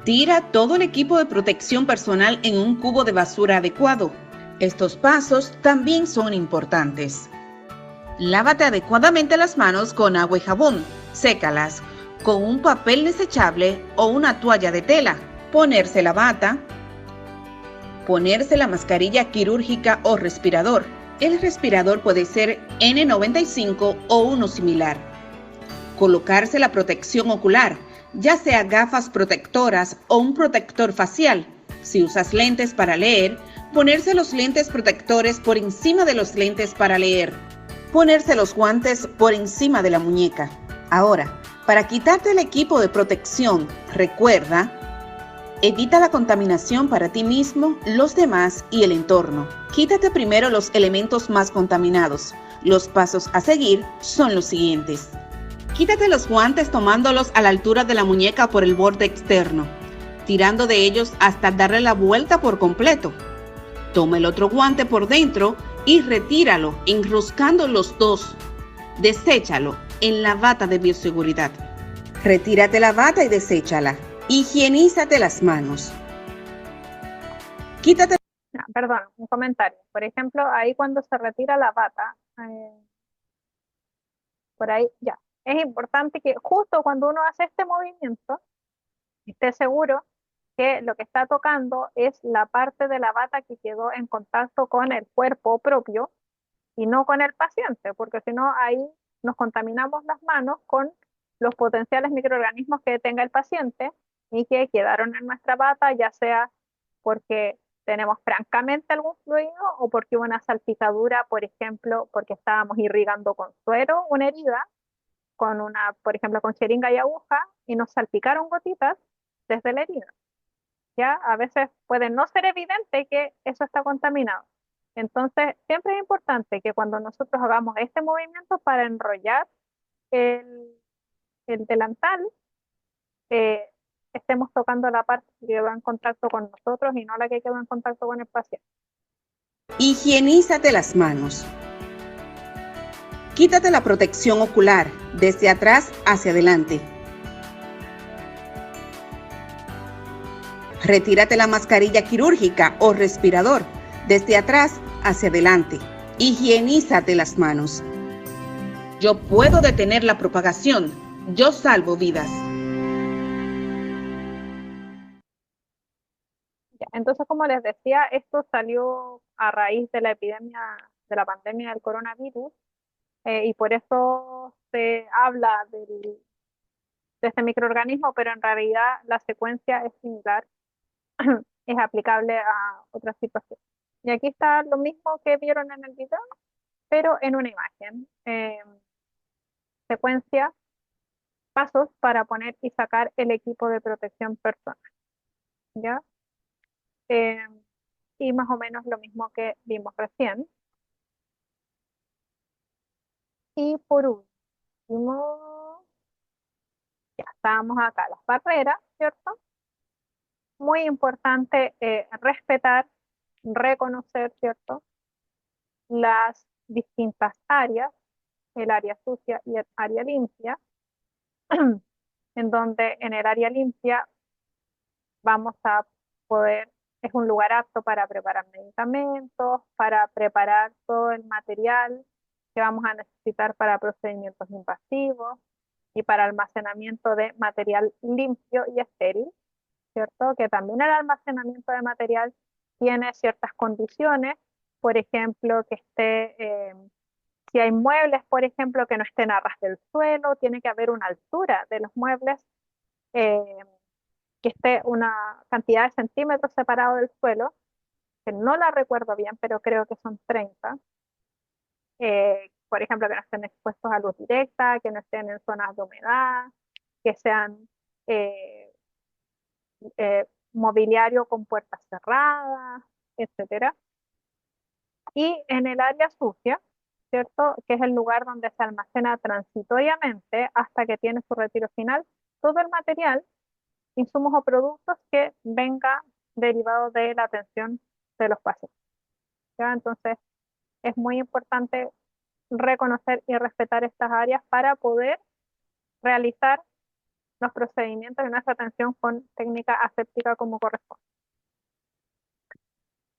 tira todo el equipo de protección personal en un cubo de basura adecuado. Estos pasos también son importantes. Lávate adecuadamente las manos con agua y jabón. Sécalas con un papel desechable o una toalla de tela. Ponerse la bata. Ponerse la mascarilla quirúrgica o respirador. El respirador puede ser N95 o uno similar. Colocarse la protección ocular, ya sea gafas protectoras o un protector facial. Si usas lentes para leer, ponerse los lentes protectores por encima de los lentes para leer. Ponerse los guantes por encima de la muñeca. Ahora, para quitarte el equipo de protección, recuerda, evita la contaminación para ti mismo, los demás y el entorno. Quítate primero los elementos más contaminados. Los pasos a seguir son los siguientes. Quítate los guantes tomándolos a la altura de la muñeca por el borde externo, tirando de ellos hasta darle la vuelta por completo. Toma el otro guante por dentro y retíralo, enroscando los dos. Deséchalo en la bata de bioseguridad. Retírate la bata y deséchala. Higienízate las manos. Quítate. Perdón, un comentario. Por ejemplo, ahí cuando se retira la bata, por ahí ya. Es importante que justo cuando uno hace este movimiento, esté seguro que lo que está tocando es la parte de la bata que quedó en contacto con el cuerpo propio y no con el paciente, porque si no ahí nos contaminamos las manos con los potenciales microorganismos que tenga el paciente y que quedaron en nuestra bata, ya sea porque tenemos francamente algún fluido o porque hubo una salpicadura, por ejemplo, porque estábamos irrigando con suero una herida, por ejemplo, con jeringa y aguja, y nos salpicaron gotitas desde la herida. ¿Ya? A veces puede no ser evidente que eso está contaminado. Entonces, siempre es importante que cuando nosotros hagamos este movimiento para enrollar el delantal, estemos tocando la parte que quedó en contacto con nosotros y no la que quedó en contacto con el paciente. Higienízate las manos. Quítate la protección ocular desde atrás hacia adelante. Retírate la mascarilla quirúrgica o respirador desde atrás hacia adelante. Higienízate las manos. Yo puedo detener la propagación. Yo salvo vidas. Entonces, como les decía, esto salió a raíz de la epidemia, de la pandemia del coronavirus, y por eso se habla de este microorganismo, pero en realidad la secuencia es similar, es aplicable a otras situaciones. Y aquí está lo mismo que vieron en el video, pero en una imagen. Secuencia, pasos para poner y sacar el equipo de protección personal, ¿ya? Eh, y más o menos lo mismo que vimos recién. Y por último, ya estábamos acá, las barreras, ¿cierto? Muy importante respetar, reconocer, ¿cierto? Las distintas áreas, el área sucia y el área limpia, en donde en el área limpia vamos a poder, es un lugar apto para preparar medicamentos, para preparar todo el material que vamos a necesitar para procedimientos invasivos y para almacenamiento de material limpio y estéril, ¿cierto? Que también el almacenamiento de material tiene ciertas condiciones, por ejemplo, que si hay muebles, por ejemplo, que no estén a ras del suelo, tiene que haber una altura de los muebles eh, que esté una cantidad de centímetros separado del suelo, que no la recuerdo bien, pero creo que son 30. Por ejemplo, que no estén expuestos a luz directa, que no estén en zonas de humedad, que sean eh, mobiliario con puertas cerradas, etcétera. Y en el área sucia, ¿cierto? Que es el lugar donde se almacena transitoriamente hasta que tiene su retiro final, todo el material, insumos o productos que venga derivado de la atención de los pacientes, ¿ya? Entonces, es muy importante reconocer y respetar estas áreas para poder realizar los procedimientos de nuestra atención con técnica aséptica como corresponde.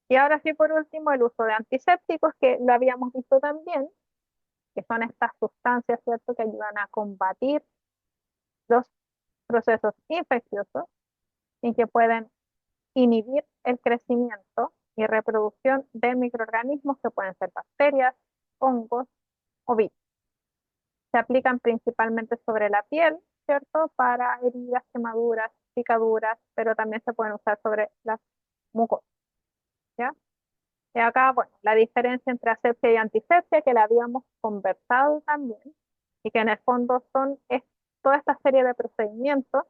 Y ahora sí, por último, el uso de antisépticos, que lo habíamos visto también, que son estas sustancias, ¿cierto?, que ayudan a combatir los procesos infecciosos y que pueden inhibir el crecimiento y reproducción de microorganismos que pueden ser bacterias, hongos o virus. Se aplican principalmente sobre la piel, ¿cierto?, para heridas, quemaduras, picaduras, pero también se pueden usar sobre las mucosas, ¿ya? Y acá, bueno, la diferencia entre asepsia y antisepsia, que la habíamos conversado también, y que en el fondo es toda esta serie de procedimientos,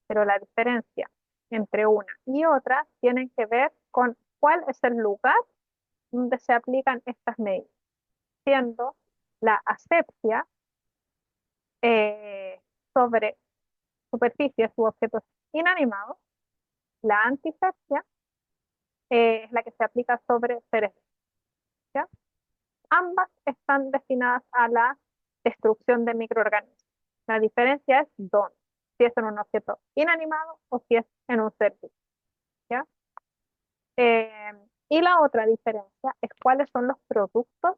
pero la diferencia entre una y otra tienen que ver con cuál es el lugar donde se aplican estas medidas, siendo la asepsia sobre superficies u objetos inanimados, la antisepsia es la que se aplica sobre seres vivos, ¿ya? Ambas están destinadas a la destrucción de microorganismos. La diferencia es dónde, si es en un objeto inanimado o si es en un ser vivo, ¿ya? Eh, y la otra diferencia es cuáles son los productos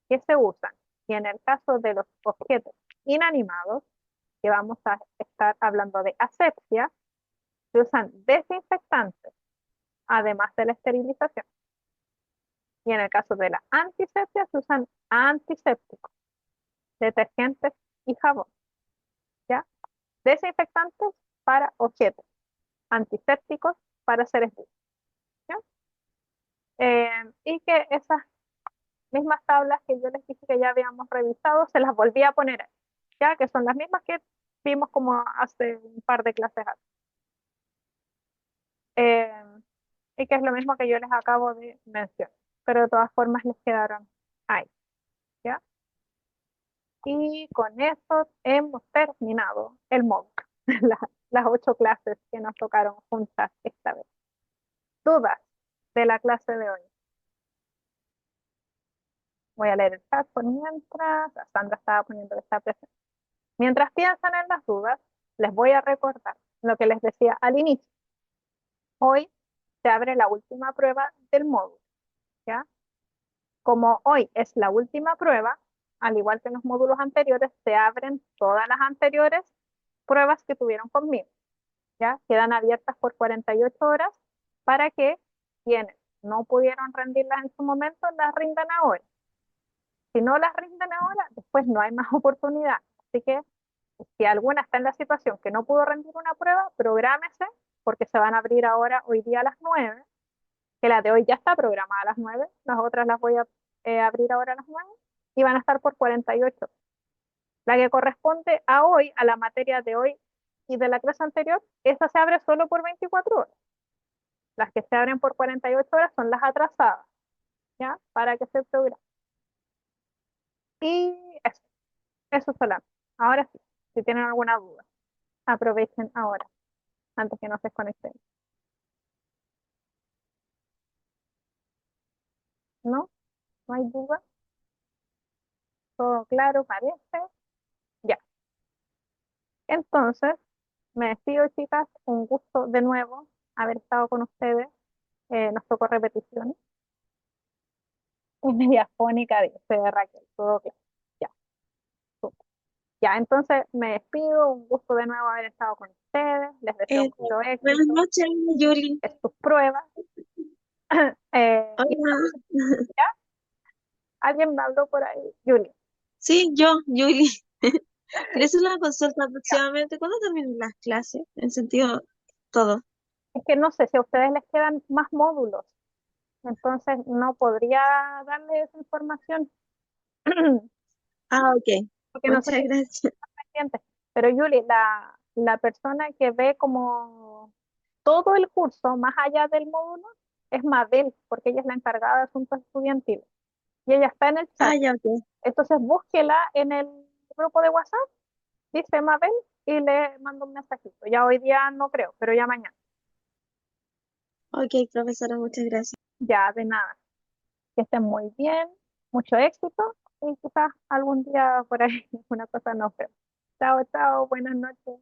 que se usan. Y en el caso de los objetos inanimados, que vamos a estar hablando de asepsia, se usan desinfectantes, además de la esterilización. Y en el caso de la antisepsia, se usan antisépticos, detergentes y jabón, ¿ya? Desinfectantes para objetos, antisépticos para seres vivos, ¿ya? Y que esas mismas tablas que yo les dije que ya habíamos revisado, se las volví a poner ahí, ¿ya? Que son las mismas que vimos como hace un par de clases atrás. Eh, y que es lo mismo que yo les acabo de mencionar, pero de todas formas les quedaron ahí, ¿ya? Y con eso hemos terminado el módulo, las 8 clases que nos tocaron juntas esta vez. ¿Dudas de la clase de hoy? Voy a leer el chat por mientras. Sandra estaba poniendo esta presente. Mientras piensan en las dudas, les voy a recordar lo que les decía al inicio. Hoy se abre la última prueba del módulo, ¿ya? Como hoy es la última prueba, al igual que en los módulos anteriores, se abren todas las anteriores pruebas que tuvieron conmigo, ¿ya? Quedan abiertas por 48 horas para que quienes no pudieron rendirlas en su momento, las rindan ahora. Si no las rinden ahora, después no hay más oportunidad. Así que si alguna está en la situación que no pudo rendir una prueba, prográmese porque se van a abrir ahora hoy día a las 9, que la de hoy ya está programada a las 9, las otras las voy a abrir ahora a las 9 y van a estar por 48. La que corresponde a hoy, a la materia de hoy y de la clase anterior, esa se abre solo por 24 horas. Las que se abren por 48 horas son las atrasadas, ¿ya? Para que se programe. Y eso solamente. Ahora sí, si tienen alguna duda, aprovechen ahora, antes que no se desconecten. ¿No? ¿No hay duda? ¿Todo claro parece? Ya. Entonces, me despido, chicas. Un gusto de nuevo haber estado con ustedes. Nos tocó repeticiones. Es media fónica, dice Raquel. Todo claro. Ya, súper. Ya, entonces me despido. Un gusto de nuevo haber estado con ustedes. Les deseo mucho Buenas éxito noches, Yuli. en sus pruebas. Y Hola. alguien me habló por ahí. Julie. Sí, yo, Yuli. Quería hacer una consulta aproximadamente. ¿Cuándo terminan las clases? En sentido, todo. Es que no sé si a ustedes les quedan más módulos. Entonces no podría darle esa información. Ah, ok. Porque no sé Muchas si gracias. pendiente. Pero Yuli, la persona que ve como todo el curso más allá del módulo es Mabel, porque ella es la encargada de asuntos estudiantiles. Y ella está en el Ah, chat. ya, ok. Entonces búsquela en el grupo de WhatsApp, dice Mabel, y le mando un mensajito. Ya hoy día no creo, pero ya mañana. Ok, profesora, muchas gracias. Ya de nada. Que estén muy bien, mucho éxito y quizás algún día por ahí una cosa no veo. Chao, chao, buenas noches.